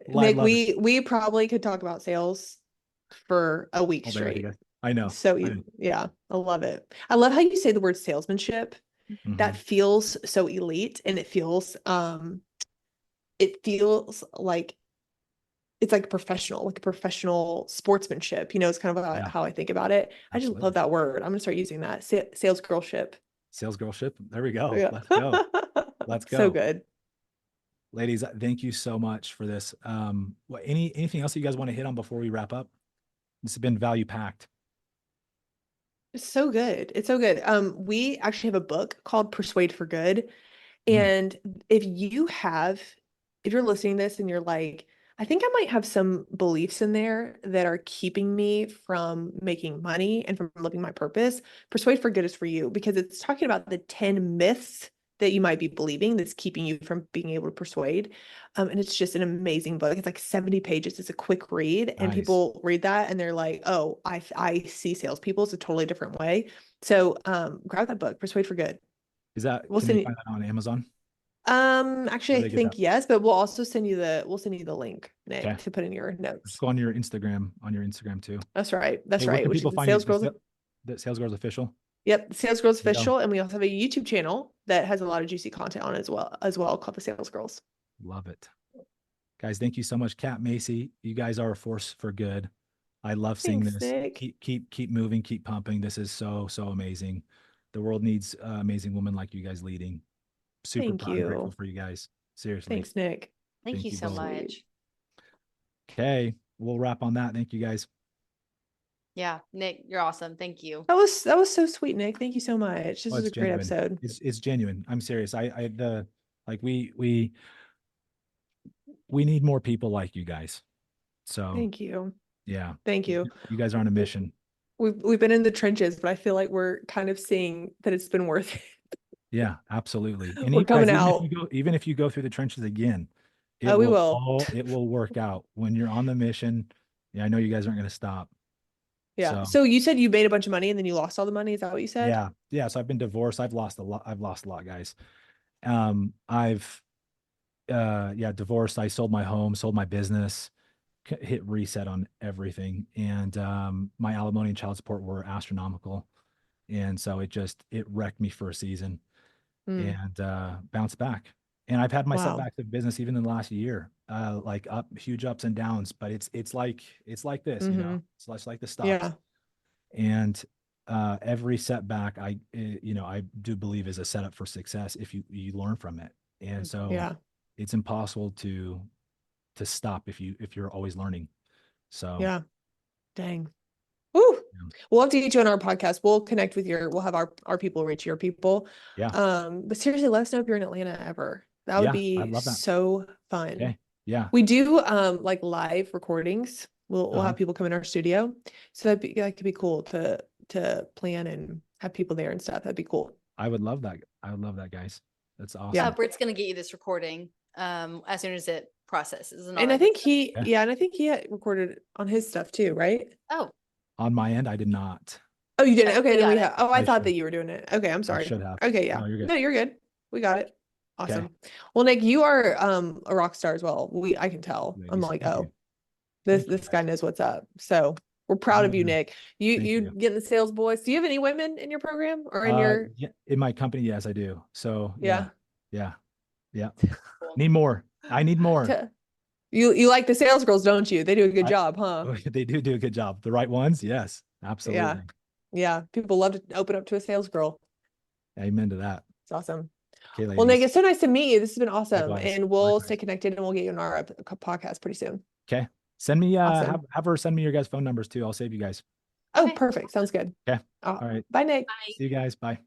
Love Nick, it. we probably could talk about sales for a week All day with you straight. guys. I know. So yeah, I love it. I love how you say the word salesmanship. That Mhm. feels so elite, and it feels like it's like professional, like a professional sportsmanship. It's kind of Yeah, how I think about it. I just absolutely. love that word. I'm gonna start using that. Sales girlship. Sales girlship. There we go. Yeah. Let's go. Let's So go. good. Ladies, thank you so much for this. Anything else that you guys want to hit on before we wrap up? This has been value packed. It's so good. It's so good. We actually have a book called Persuade for Good. Mm. And if you're listening to this and you're like, I think I might have some beliefs in there that are keeping me from making money and from living my purpose, Persuade for Good is for you, because it's talking about the 10 myths that you might be believing that's keeping you from being able to persuade. And it's just an amazing book. It's like 70 pages. It's a quick read, and Nice. people read that and they're like, oh, I see salespeople. It's a totally different way. So grab that book, Persuade for Good. Can We'll they send you. find that on Amazon? Actually, Where I they get think that? yes, but we'll send you the link, Nick, Okay. to put in your Let's notes. go on your Instagram too. That's right. That's Hey, where right. can Which people is the find you? Sales Girls. The Sales Girls Official. Yep, Sales Girls There you go. Official, and we also have a YouTube channel that has a lot of juicy content on it as well called the Sales Girls. Love it. Guys, thank you so much. Kat, Maci, you guys are a force for good. I love seeing Thanks, this. Nick. Keep moving, keep pumping. This is so amazing. The world needs amazing women like you guys leading. Super Thank proud and grateful you. for you guys. Seriously. Thanks, Nick. Thank Thank you you so both. much. Okay, we'll wrap on that. Thank you guys. Yeah, Nick, you're awesome. Thank you. That was so sweet, Nick. Thank you so much. This Oh, was it's a great genuine. episode. It's genuine. I'm serious. We need more people like you guys. So Thank you. yeah, Thank you. you guys are on a mission. We've been in the trenches, but I feel like we're kind of seeing that it's been worth it. Yeah, absolutely. And We're you guys, coming out. even if you go through the trenches again, Oh, we will. it will work out when you're on the mission. Yeah, I know you guys aren't going to stop. Yeah. So So you said you made a bunch of money and then you lost all the money. Is that what you said? yeah, yeah. So I've been divorced. I've lost a lot, guys. Divorced. I sold my home, sold my business, hit reset on everything. And my alimony and child support were astronomical. And so it wrecked me for a season and bounced back. And I've had my Wow. setbacks of business even in the last year, like huge ups and downs, but it's like this, you know, it's less like the stocks. Yeah. And every setback I do believe is a setup for success if you learn from it. And so Yeah. it's impossible to stop if you're always learning. So Yeah. Dang. Woo. Yeah. We'll have to get you on our podcast. We'll have our people reach your people. Yeah. But seriously, let us know if you're in Atlanta ever. That would Yeah, be I'd love that. so fun. Okay. Yeah. We do like live recordings. We'll have people come in our studio. So that could be cool to plan and have people there and stuff. That'd be cool. I would love that. I would love that, guys. That's awesome. Yeah. Britt's gonna get you this recording as soon as it processes. And I think he Yeah. had recorded on his stuff too, right? Oh, On my end, I did not. Oh, you didn't? Okay, Okay, we then got we it. have. Oh, I I thought should. that you were doing it. Okay, I'm sorry. should have. Okay, yeah. No, you're good. No, you're good. We got it. Awesome. Well, Nick, you are a rock star as well. I can tell. I'm Ladies, like, thank oh, you. Thank you, this guy guys. knows what's up. So we're proud of you, Yeah. Nick. Thank You you. getting the sales boys. Do you have any women in your program or in your? Yeah, in my company, yes, I do. So Yeah. yeah. cool. Need more. I need more. You like the sales girls, don't you? They do a good job, huh? They do a good job. The right ones, yes, absolutely. Yeah. People love to open up to a sales girl. Amen to that. It's awesome. Okay, ladies. Well, Nick, it's so nice to meet you. This has been awesome. Likewise. And we'll Likewise. stay connected and we'll get you on our podcast pretty soon. Okay. Send me Awesome. have her send me your guys' phone numbers too. I'll save you guys. Oh, Okay. perfect. Sounds good. Okay. All right. Bye, Nick. Bye. See you guys. Bye.